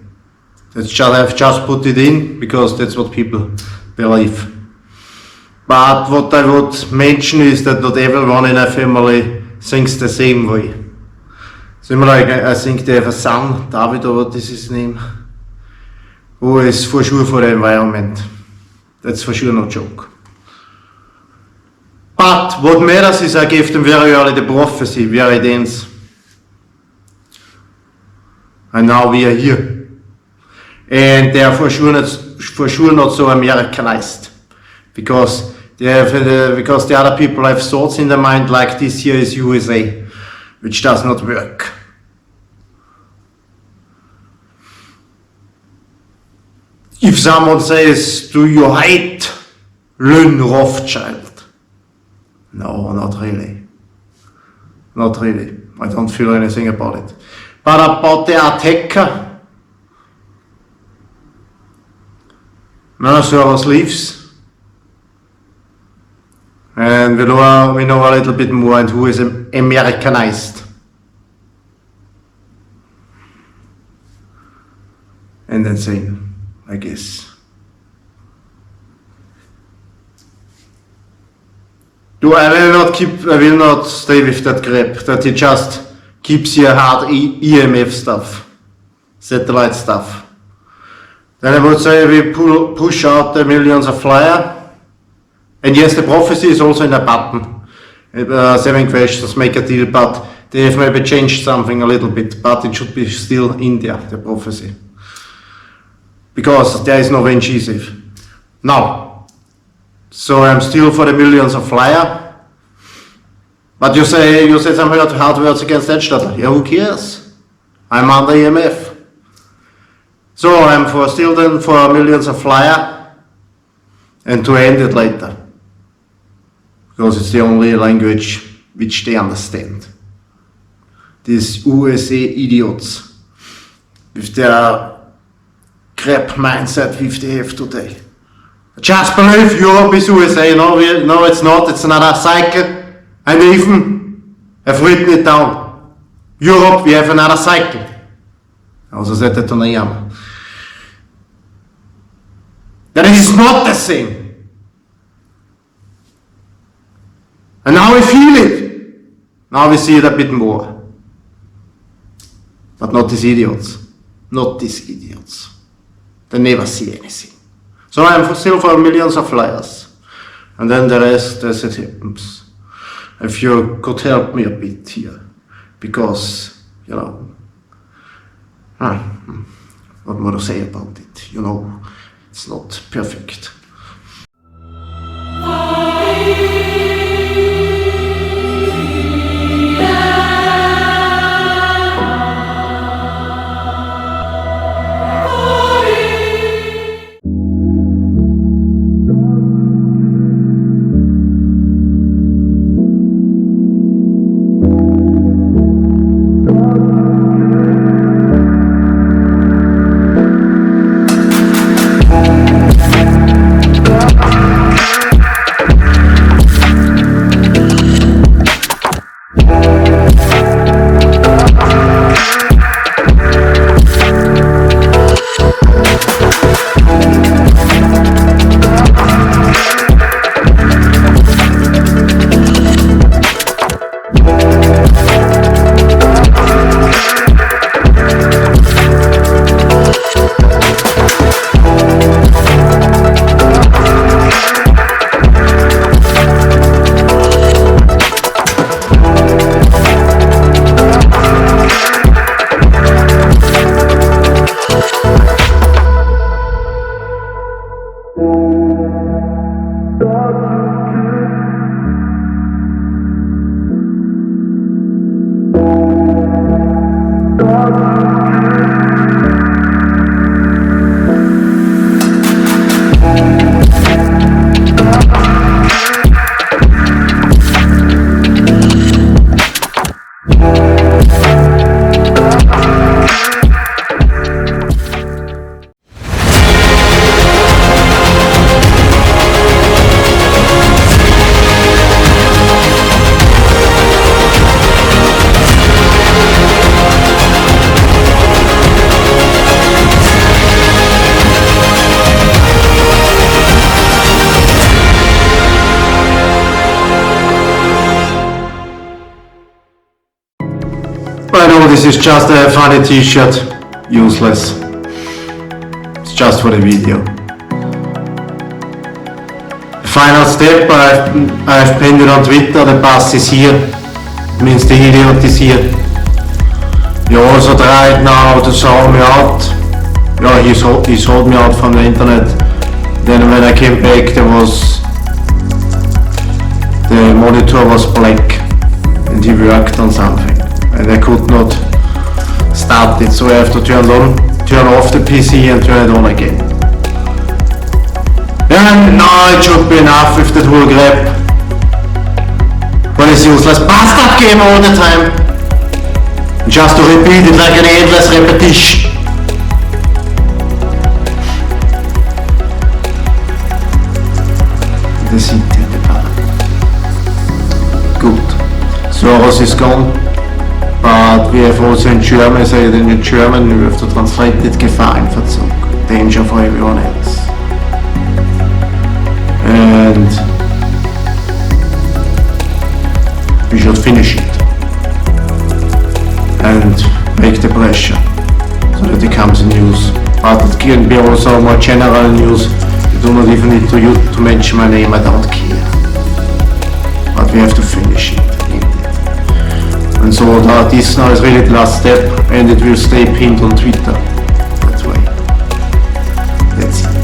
I've just put it in because that's what people believe. But what I would mention is that not everyone in a family thinks the same way. Similar, I think they have a son, David, or what is his name, who is for sure for the environment. That's for sure no joke. But what matters is I gave them very early the prophecy, very dense. And now we are here. And they are for sure not so Americanized. Because the other people have thoughts in their mind like this here is USA, which does not work. If someone says, do you hate Lynn Rothschild? No, not really. Not really. I don't feel anything about it. But about the attacker, Soros leaves. And we know a little bit more and who is Americanized. And insane. I guess. I will not stay with that crap, that he just keeps here hard EMF stuff, satellite stuff. Then I would say we push out the millions of flyer. And yes, the prophecy is also in a button. 7 questions, make a deal, but they have maybe changed something a little bit, but it should be still in there, the prophecy. Because there is no Venture safe. Now, so I'm still for the millions of flyer. But you said some hard words against that Stadler. Yeah, who cares? I'm under EMF. So I'm still for millions of flyer and to end it later. Because it's the only language which they understand. These USA idiots with their crap mindset which they have today. Just believe Europe is USA. No, it's not. It's another cycle. And even I've written it down. Europe, we have another cycle. Also said that to Nayama. That it is not the same. And now we feel it. Now we see it a bit more. But not these idiots. Not these idiots. They never see anything. So I'm still for millions of flyers. And then the rest as it happens. If you could help me a bit here. Because, what more to say about it? It's not perfect. I know this is just a funny t-shirt, useless. It's just for the video. The final step, I've pinned it on Twitter, the bus is here, means the idiot is here. He also tried now to sort me out. Yeah, he sold me out from the internet. Then when I came back, the monitor was black and he worked on something. And I could not start it, so I have to turn off the PC and turn it on again. And now it should be enough with the tool grab. But it's useless bastard game all the time. Just to repeat it like an endless repetition. The city in the bar. Good. Soros is gone. But we have also in German, say it in German, we have to translate it, Gefahrenverzug, danger for everyone else. And we should finish it. And make the pressure, so that it becomes news. But it can be also more general news. You do not even need to mention my name, I don't care. But we have to finish it. And so this now is really the last step, and it will stay pinned on Twitter. That way. That's it.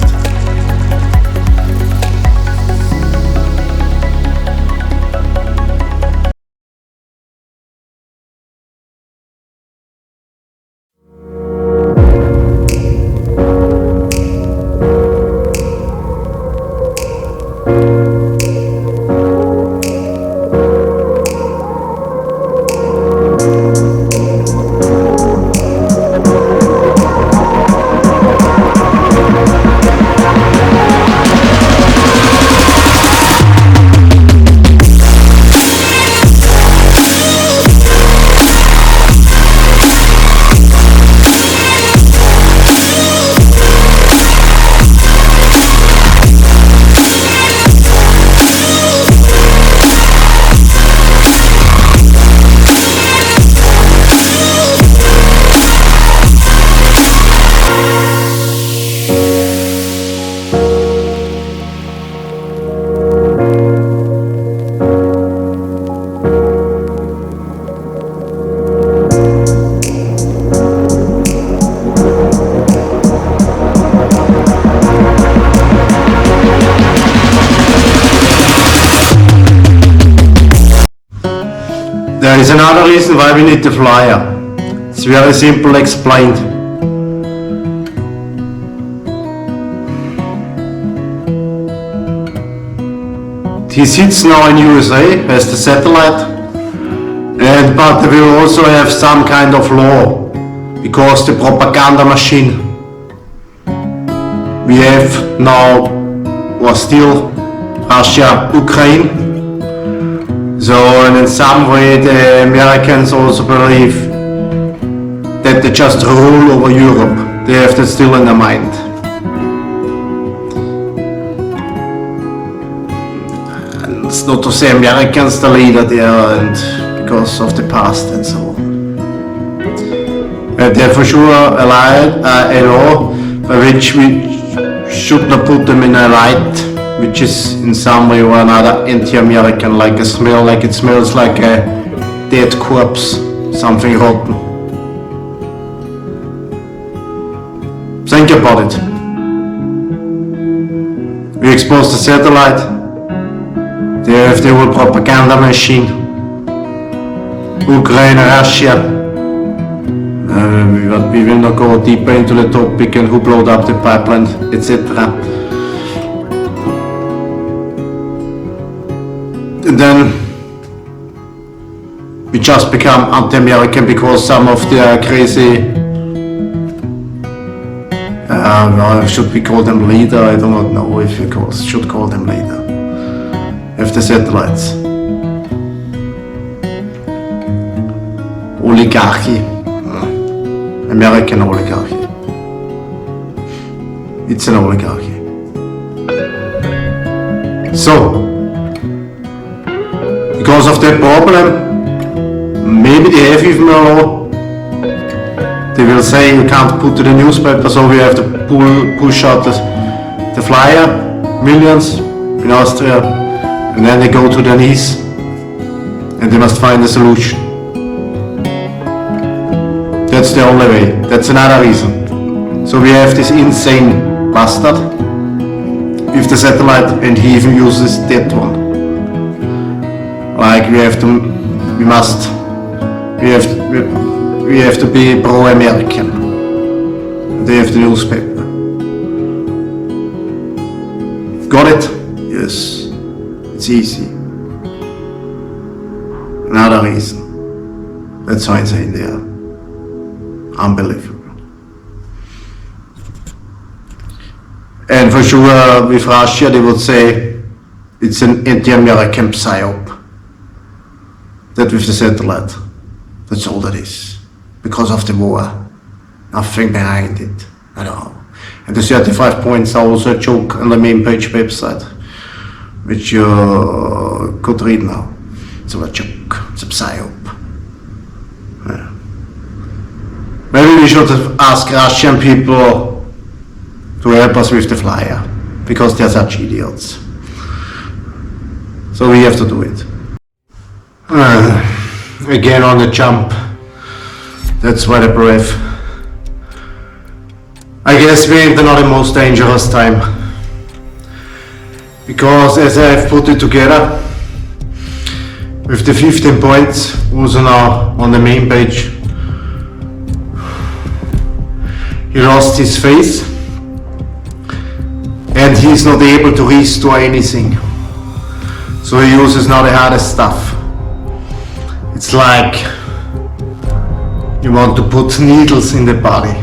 There is another reason why we need the flyer. It's very simple explained. He sits now in USA, has the satellite, but we will also have some kind of law, because the propaganda machine we have now, or still, Russia, Ukraine. So, and in some way the Americans also believe that they just rule over Europe. They have that still in their mind. And it's not to say Americans the leader there, and because of the past and so on. They're for sure a law by which we should not put them in a light which is in some way or another anti-American, like a smell, like it smells like a dead corpse, something rotten. Think about it. We expose the satellite, they have the whole propaganda machine, Ukraine, Russia, We will not go deeper into the topic and who blowed up the pipeline, etc. And then we just become anti-American because some of the crazy, should we call them leader? I do not know if we should call them leader. Of the satellites. Oligarchy. American oligarchy. It's an oligarchy. So, because of that problem, maybe they have even a law. They will say you can't put to the newspaper, so we have to push out the flyer, millions in Austria, and then they go to their knees and they must find a solution. That's the only way. That's another reason. So we have this insane bastard with the satellite, and he even uses that one. Like we have to be pro-American. They have the newspaper. Got it? Yes. It's easy. Another reason. That's how insane they are. Unbelievable. And for sure, with Russia, they would say it's an anti-American psyop. That with the satellite. That's all that is. Because of the war. Nothing behind it at all. And the 35 points are also a joke on the main page website, which you could read now. It's a joke. It's a psyop. Yeah. Maybe we should ask Russian people to help us with the flyer, because they're such idiots. So we have to do it. Again on the jump. That's why the brave. I guess we're in not the most dangerous time. Because as I have put it together, with the 15 points also now on the main page, he lost his face and he's not able to restore anything. So he uses now the hardest stuff. It's like you want to put needles in the body.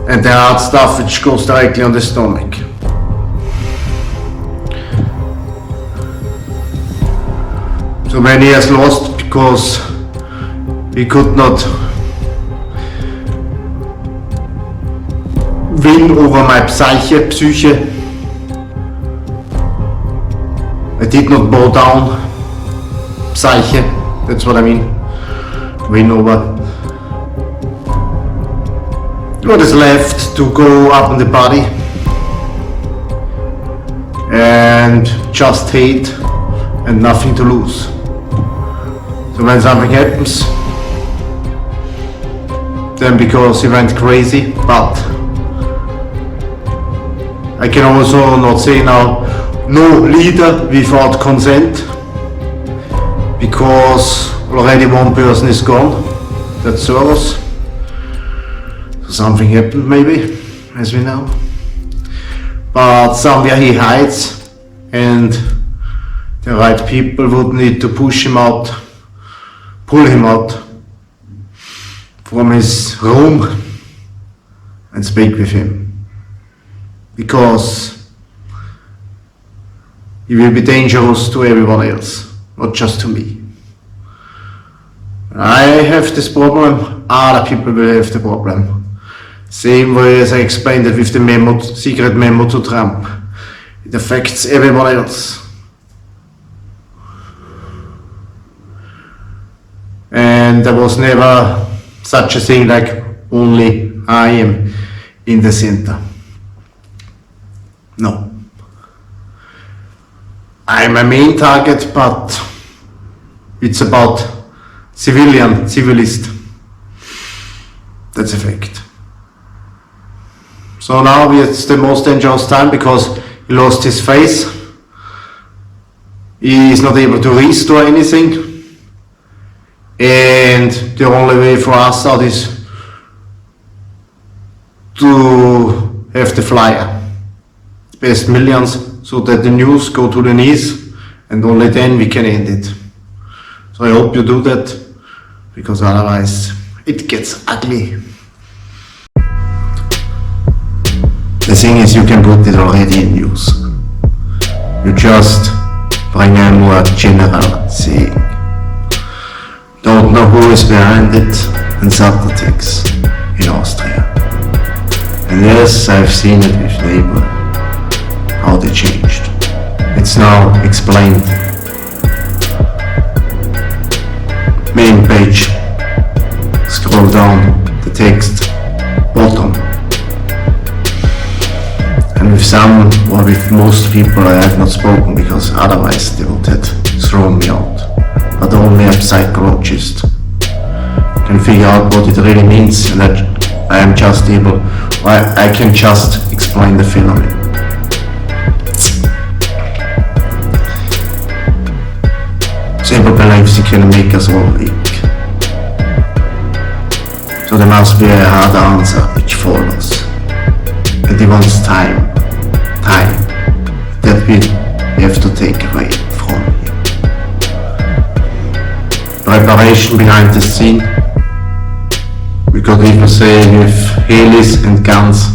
And the hard stuff which goes directly on the stomach. So when he has lost because he could not win over my psyche. I did not bow down. Psyche, that's what I mean. Win over. What is left to go up in the body and just hate and nothing to lose. So when something happens, then because he went crazy, but I can also not say now no leader without consent, because already one person is gone, that's Soros. So something happened maybe, as we know. But somewhere he hides and the right people would need to push him out, pull him out from his room and speak with him. Because he will be dangerous to everyone else, not just to me. I have this problem, other people will have the problem. Same way as I explained it with the secret memo to Trump. It affects everyone else. And there was never such a thing like only I am in the center. No. I'm a main target, but it's about civilist. That's a fact. So now it's the most dangerous time because he lost his face. He is not able to restore anything. And the only way for us out is to have the flyer, best millions, so that the news go to the knees, and only then we can end it. So I hope you do that, because otherwise it gets ugly. The thing is, you can put it already in news. You just bring a more general saying. Don't know who is behind it, and certain things in Austria. And yes, I've seen it with neighbor, how they changed. It's now explained. Main page, scroll down, the text, bottom. And with some, or with most people I have not spoken, because otherwise they would have thrown me out. But only a psychologist can figure out what it really means, and I am just able, I can just explain the phenomenon. Simple believes he can make us all weak. So there must be a hard answer which follows. And he wants time that we have to take away from him. Preparation behind the scene. We could even say with helis and guns.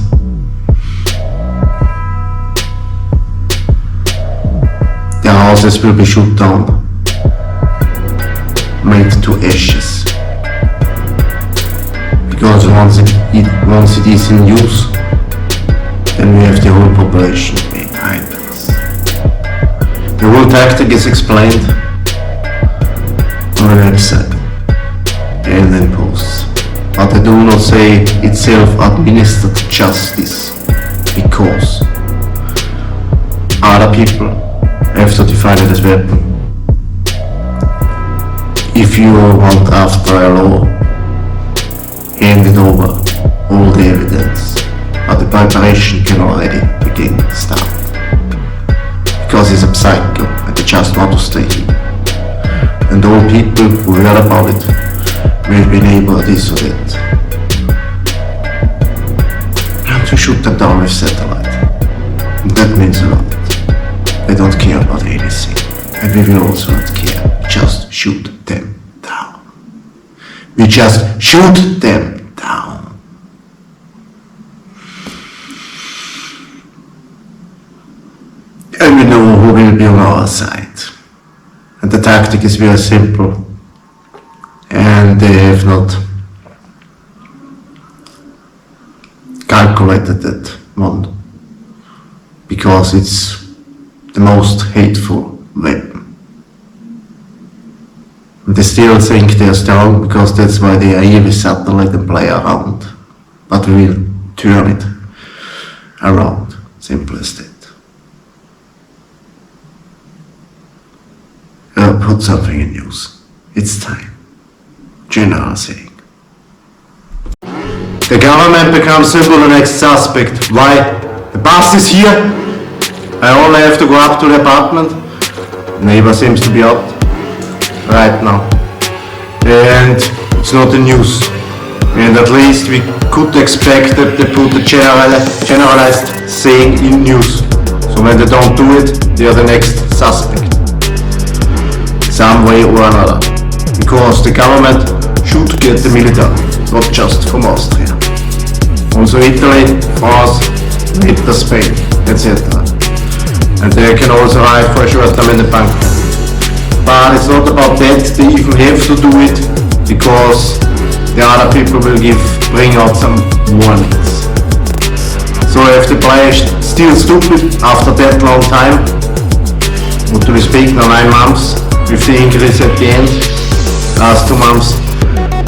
The houses will be shot down, made to ashes. Because once it is in use, then we have the whole population behind us. The whole tactic is explained on the website and in posts, but they do not say it's self-administered justice, because other people have to define it as weapon. If you want after a law, hand it over all the evidence. But the preparation can already begin start. Because he's a psycho and they just want to stay here. And all people who heard about it will be able this or that. And to shoot them down with satellite. And that means a lot. They don't care about anything. And we will also not care. Just shoot them down. We just shoot them down. And we know who will be on our side. And the tactic is very simple. And they have not calculated that one. Because it's the most hateful weapon. And they still think they're strong, because that's why they are here with satellite and play around. But we will turn it around. Simple as that. Put something in news. It's time. General saying. The government becomes simply the next suspect. Why? The bus is here. I only have to go up to the apartment. Neighbor seems to be out right now. And it's not the news. And at least we could expect that they put the generalized saying in news. So when they don't do it, they are the next suspect. Some way or another. Because the government should get the military, not just from Austria. Also Italy, France, later Spain, etc. And they can also arrive for a short time in the bank. But it's not about that, they even have to do it, because the other people will bring out some warnings. So if the player is still stupid after that long time, what do we speak now, 9 months? With the increase at the end, last 2 months,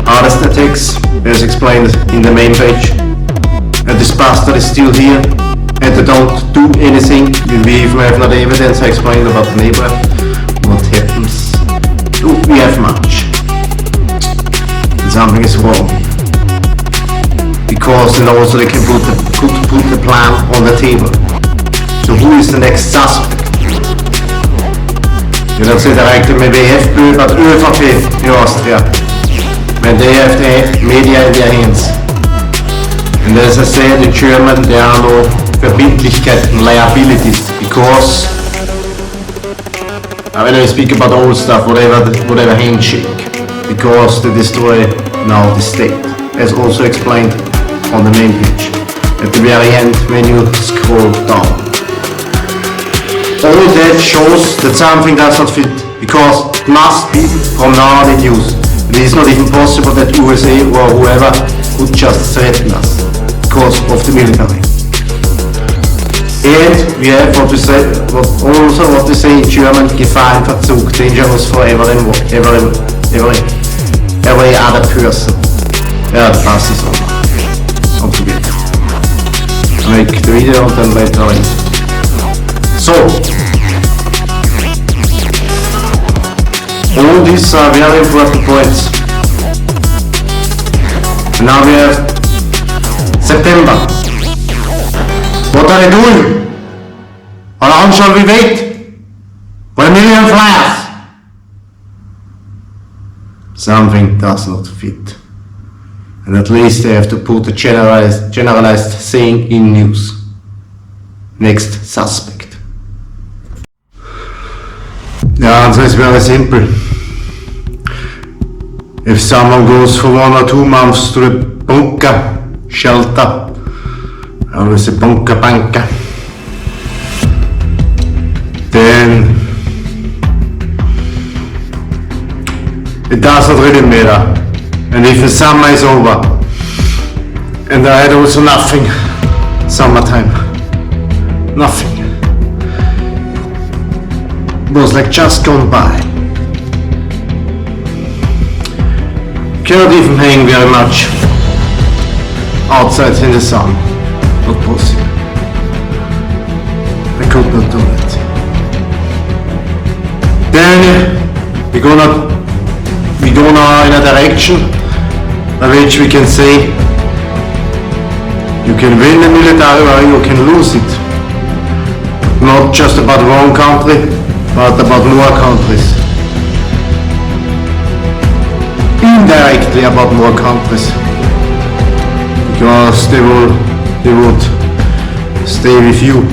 hardest attacks, as explained in the main page. And this bastard is still here, and they don't do anything. We even have not evidence. I explained about the neighbor. What happens? Do we have much? And something is wrong. Because then also they can put the plan on the table. So who is the next suspect? You don't say directly maybe FPÖ, but ÖVP in Austria, when they have the media in their hands. And as I said in German, there are no Verbindlichkeiten, liabilities, because when I speak about old stuff, whatever handshake, because they destroy now the state, as also explained on the main page, at the very end when you scroll down. All that shows that something does not fit, because it must be from now on in use. It is not even possible that USA or whoever would just threaten us because of the military. And we have what they say in German, Gefahrenverzug, dangerous for every other person. Ja, das passt es auch. Und so geht's. Make the video und dann later on. So. All these are very important points. And now we have September. What are they doing? How long shall we wait? For a million flyers? Something does not fit. And at least they have to put a generalized saying in news. Next suspect. The answer is very simple. If someone goes for 1 or 2 months to the bunker, shelter, or is a bunker, then it does not really matter. And if the summer is over, and I had also nothing, summertime, nothing. It was like just gone by. Cannot even hang very much outside in the sun. Not possible. I could not do it. Then we go now in a direction by which we can say you can win the military or you can lose it. Not just about one country, but about more countries. Indirectly about more countries. Because they would stay with you.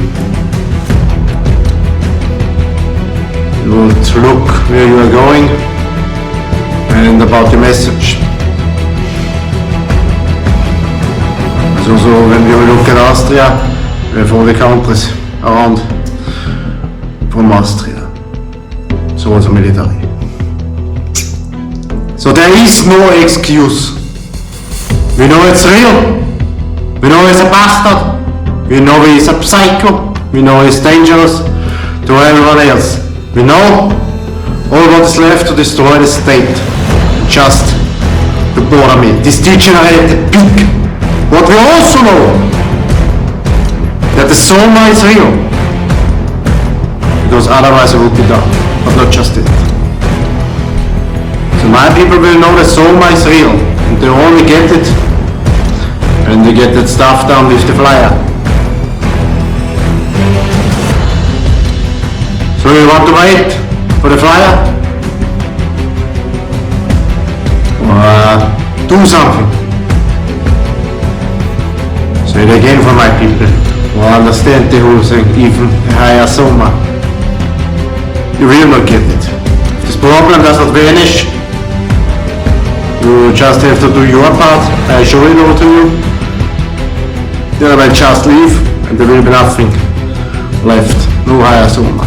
They would look where you are going and about the message. So when we look at Austria, we have all the countries around from Austria. So also military. So there is no excuse. We know it's real. We know he's a bastard. We know he's a psycho. We know he's dangerous to everyone else. We know all what is left to destroy the state. Just the border me. This degenerated pig. What we also know, that the Soma is real. Because otherwise it would be done. But not just it. So my people will know that Soma is real. And they only get it and they get that stuff down with the flyer. So you want to wait for the flyer? Or do something. Say it again for my people who understand the whole thing, even a higher Soma. You will not get it. This problem does not vanish. You just have to do your part. I show it all to you. Then I will just leave and there will be nothing left. No higher Soma.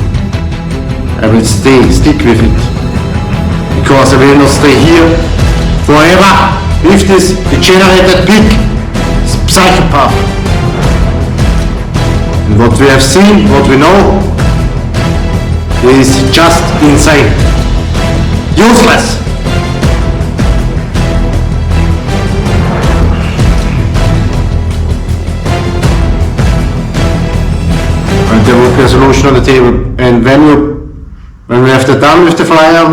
I will stick with it. Because I will not stay here forever with this degenerated pig, this psychopath. And what we have seen, what we know, is just insane. Useless. And there will be a solution on the table. And when we have done with the flyer,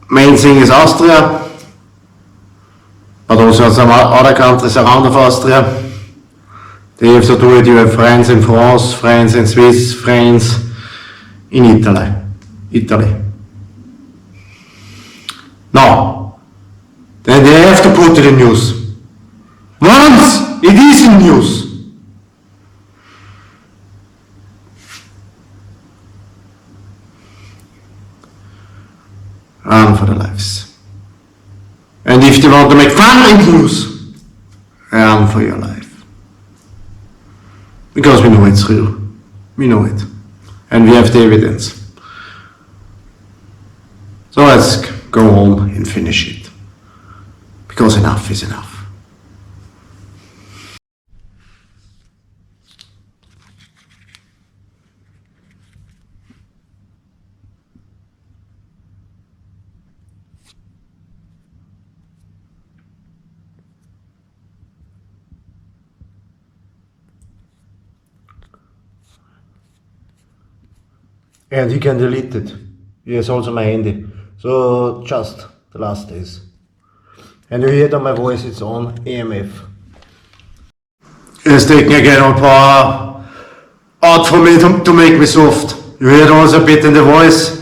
main thing is Austria, but also some other countries around of Austria. They have to do it. You have friends in France, friends in Swiss, friends in Italy. Italy. No. Then they have to put it in news. Once it is in news. Run for their lives. And if they want to make fun in news, run for your life. Because we know it's real. We know it. And we have the evidence. So let's go home and finish it. Because enough is enough. And you can delete it. Here's also my handy. So just the last days. And you hear that my voice is on EMF. It's taking again on power out for me to make me soft. You hear it also a bit in the voice.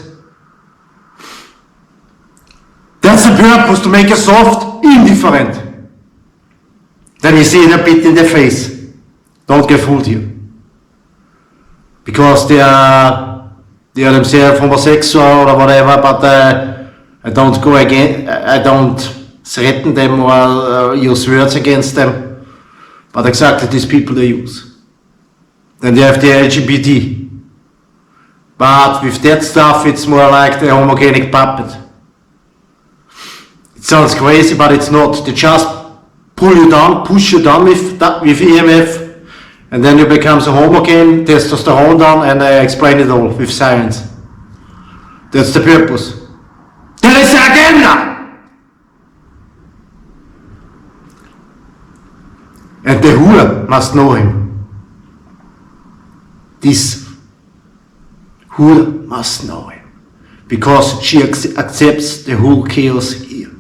That's the purpose, to make you soft, indifferent. Then you see it a bit in the face. Don't get fooled here. Because they are themselves homosexual or whatever, but I don't go again. I don't threaten them or use words against them. But exactly these people they use. Then they have the LGBT. But with that stuff, it's more like the homogenic puppet. It sounds crazy, but it's not. They just pull you down, push you down with EMF. And then you become a homogen, testosterone down, and I explain it all with science. That's the purpose. There is the agenda! And the whore must know him. This whore must know him. Because she accepts the whole chaos here.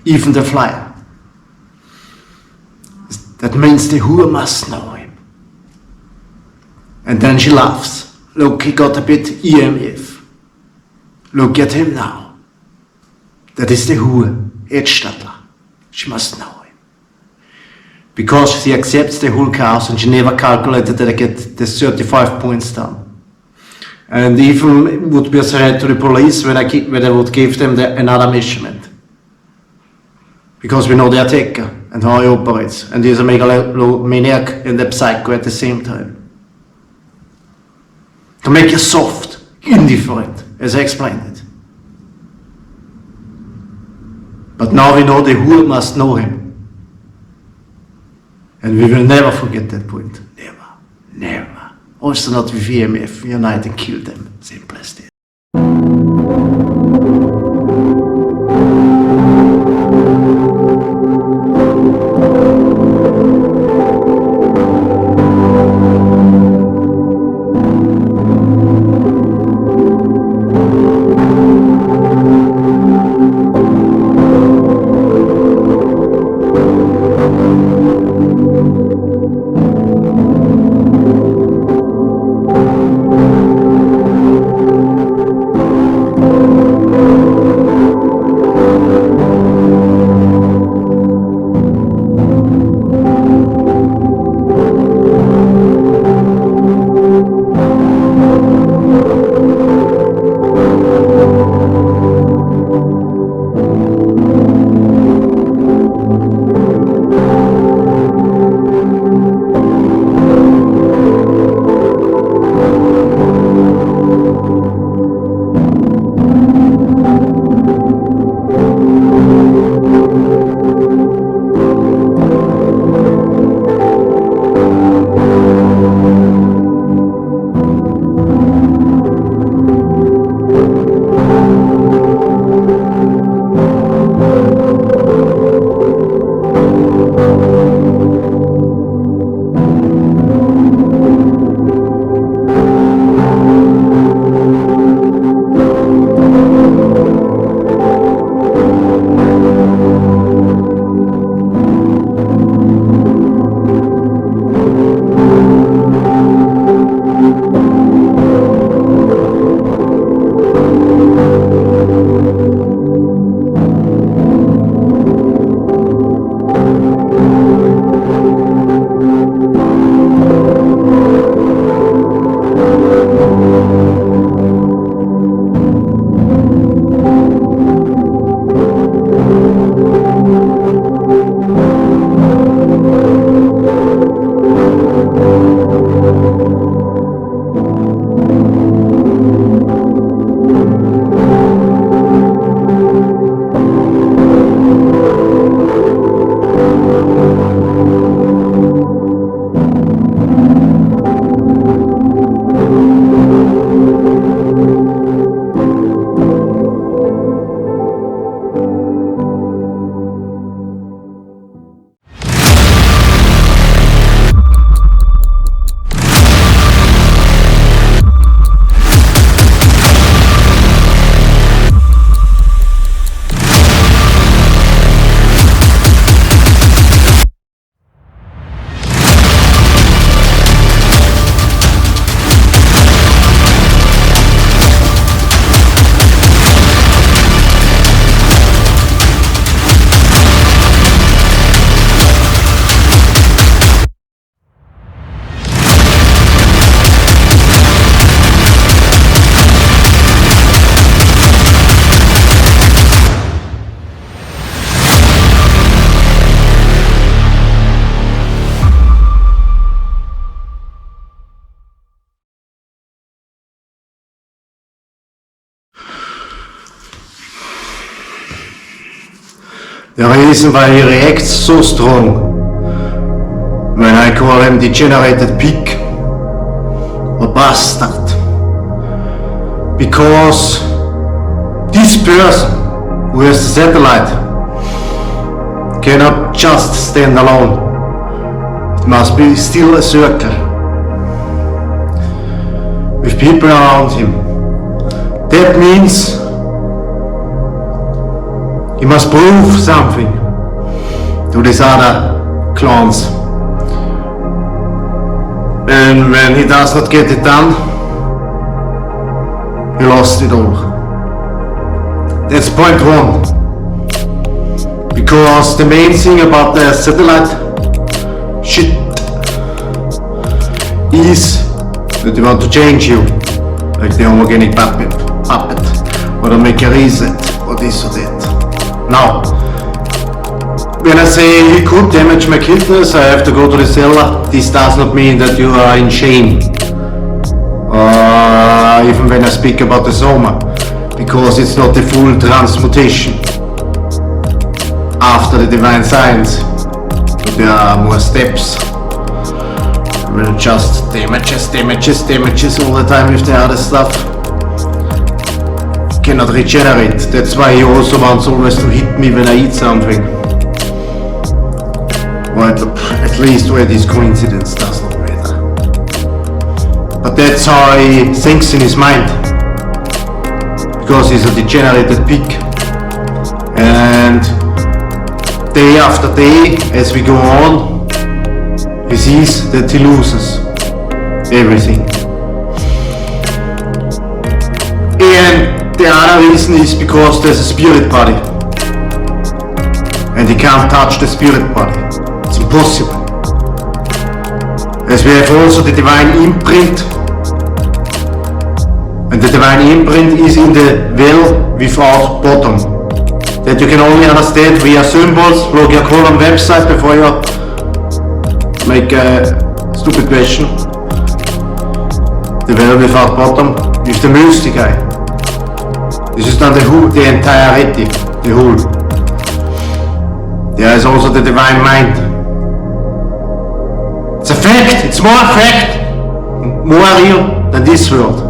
Even the flyer. That means the whore must know him. And then she laughs. Look, he got a bit EMF. Look at him now. That is the whore, Edstadler. She must know him. Because she accepts the whole chaos and she never calculated that I get the 35 points down. And even would be a threat to the police when I would give them another measurement. Because we know the attacker and how he operates, and he's a megalomaniac and a psycho at the same time. To make you soft, indifferent, as I explained it. But now we know the whore must know him. And we will never forget that point. Never. Never. Also not with EMF. Unite and kill them. Simple as that. The reason why he reacts so strong when I call him degenerated pig or bastard, because this person who has the satellite cannot just stand alone. It must be still a circle with people around him. That means he must prove something to these other clowns. And when he does not get it done, he lost it all. That's point one. Because the main thing about the satellite shit is that they want to change you, like the homogenic puppet, or to make a reset, or this or that. Now, when I say he could damage my kidneys, I have to go to the cellar. This does not mean that you are in shame. Even when I speak about the soma, because it's not the full transmutation after the divine science. But there are more steps. Will just damages all the time with the other stuff. Cannot regenerate. That's why he also wants always to hit me when I eat something. Or at least where this coincidence does not matter. But that's how he thinks in his mind. Because he's a degenerated pig. And day after day, as we go on, he sees that he loses everything. And the other reason is because there's a spirit body. And he can't touch the spirit body. It's impossible. As we have also the divine imprint. And the divine imprint is in the well without bottom. That you can only understand via symbols, Logiacolumn website before you make a stupid question. The well without bottom with the mystic guy. This is not the entirety, the whole. There is also the divine mind. It's a fact, it's more a fact, more real than this world.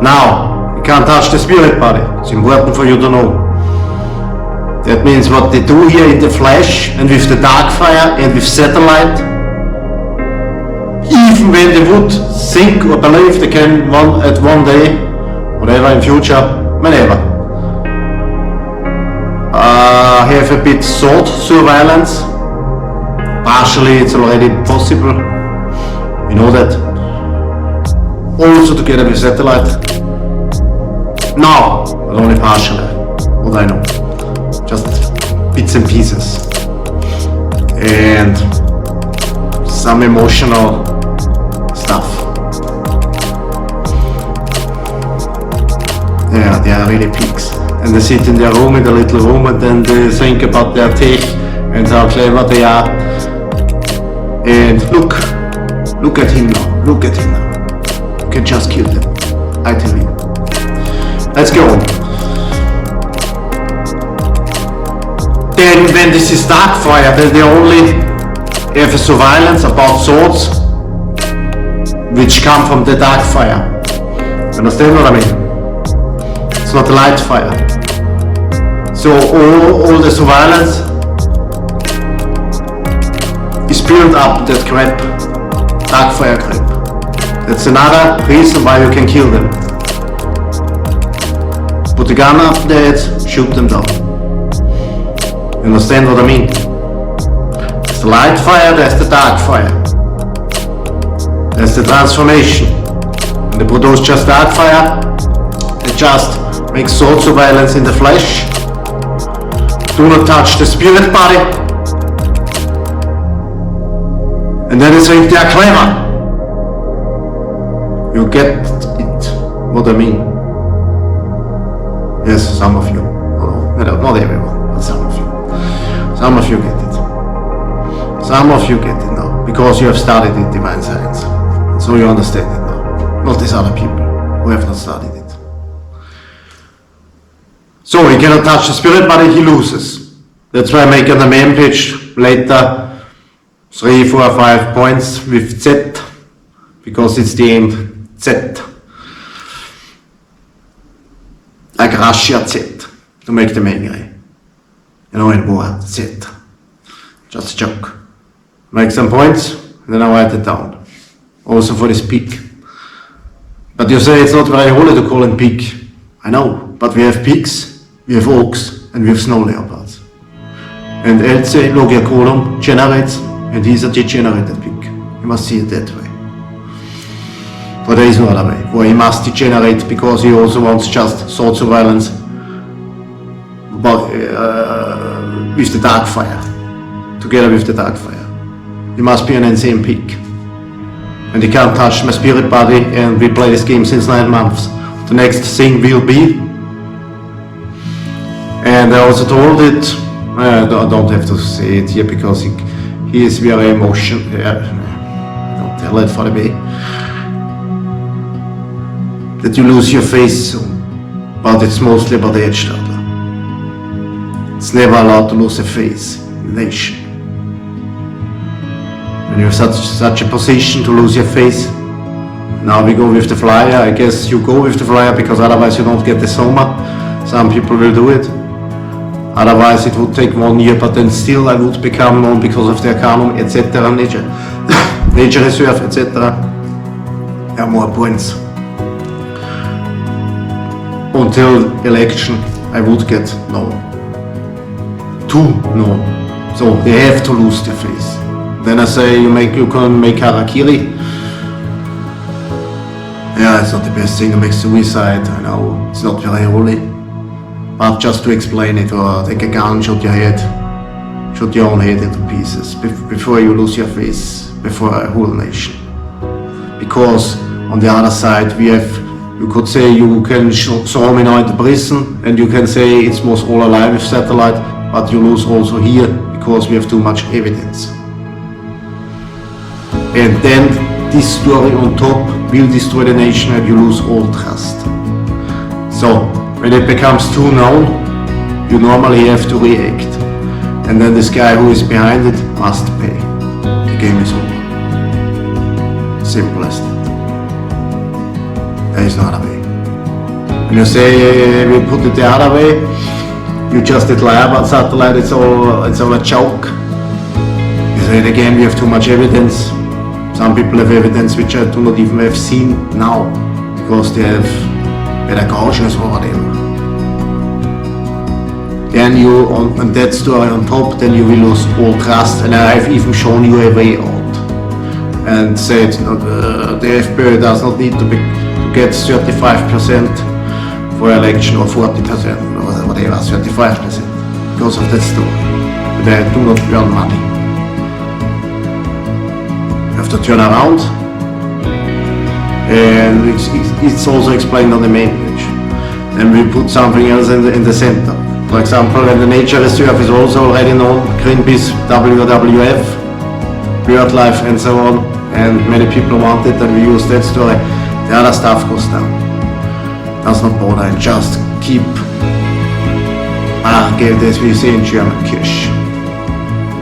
Now, you can't touch the spirit body. It's important for you to know. That means what they do here in the flesh and with the dark fire and with satellite, even when they would think or believe they can one day, whatever in future, whenever, have a bit thought surveillance. Partially it's already possible. We know that. Also together with satellite. No, but only partially. What I know. Just bits and pieces. And some emotional stuff. Yeah, they are really pigs. And they sit in their room, in the little room, and then they think about their tech and how clever they are. And look at him now, look at him now. You can just kill them, I tell you. Let's go on. Then when this is dark fire, then they only have a surveillance about thoughts which come from the dark fire. Understand what I mean? It's not the light fire. So all the surveillance is built up that crap, dark fire crap. That's another reason why you can kill them. Put the gun up their heads, shoot them down. You understand what I mean? There's the light fire, there's the dark fire. There's the transformation. When they produce just dark fire, they just make thought surveillance in the flesh. Do not touch the spirit body. And then they think they are clever. You get it, what I mean. Yes, some of you. Not everyone, but some of you. Some of you get it. Some of you get it now, because you have studied in divine science. So you understand it now. Not these other people. who have not studied it. So he cannot touch the spirit body, he loses. That's why I make on the main page later 3, 4, 5 points with Z, because it's the end Z. Like Russia Z, to make them angry. You know, in war, Z. Just a joke. Make some points, and then I write it down. Also for this pig. But you say it's not very holy to call him pig. I know, but we have pigs, we have oaks, and we have snow leopards. And else Logiacolumn generates, and he's a degenerated pig. You must see it that way. But there is no other way, where he must degenerate because he also wants just thoughts of violence but, with the dark fire, together with the dark fire. He must be an insane pig. And he can't touch my spirit body, and we play this game since 9 months. The next thing will be, and I also told it, I don't have to say it here because he is very emotional. Don't tell it for the way. That you lose your face soon, but it's mostly about the edge starter. It's never allowed to lose a face in the nation. When you have such a position to lose your face, now we go with the flyer. I guess you go with the flyer because otherwise you don't get the soma. Some people will do it. Otherwise it would take 1 year, but then still I would become known because of the Arcanum, etc. Nature Reserve, etc. Have more points. Until election, I would get known. So they have to lose their face. Then I say you can make harakiri. Yeah, it's not the best thing to make suicide. I know it's not very holy, but just to explain it, or take a gun, shoot your own head into pieces before you lose your face before a whole nation. Because on the other side we have. You could say you can throw me now into prison, and you can say it's most all alive with satellite, but you lose also here because we have too much evidence. And then this story on top will destroy the nation and you lose all trust. So when it becomes too known, you normally have to react. And then this guy who is behind it must pay. The game is over. Simple as that. There is no other way. When you say we put it the other way, you just did lie about satellite, it's all a joke. You say it again, we have too much evidence. Some people have evidence which I do not even have seen now, because they have better cautious or whatever. Then you, on that story on top, then you will lose all trust, and I have even shown you a way out. And said the FPÖ does not need to get 35% for election, or 40%, or whatever, 35%, because of that story. They do not earn money. You have to turn around, and it's also explained on the main page. And we put something else in the center. For example, when the nature reserve is also already known, Greenpeace, WWF, BirdLife and so on, and many people want it, and we use that story. The other stuff goes down. Does not bother, and just keep give this, we say in German, Kirsch.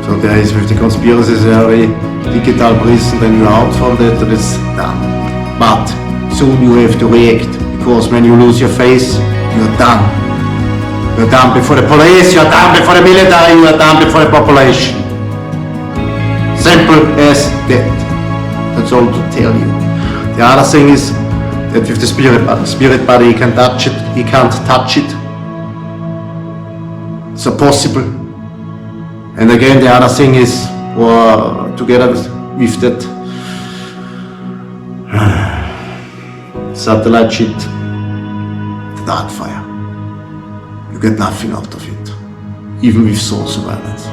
So there is with the conspiracy theory, digital prison, then you're out from that, and it's done. But soon you have to react, because when you lose your face, you're done. You're done before the police, you're done before the military, you're done before the population. Simple as that. That's all to tell you. The other thing is that with the spirit body he can touch it, he can't touch it. So possible. And again the other thing is, or together with that satellite shit, the dark fire. You get nothing out of it, even with soul surveillance.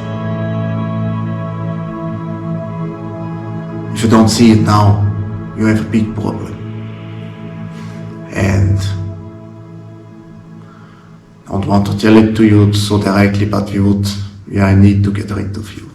If you don't see it now, you have a big problem. And I don't want to tell it to you so directly, but we are in need to get rid of you.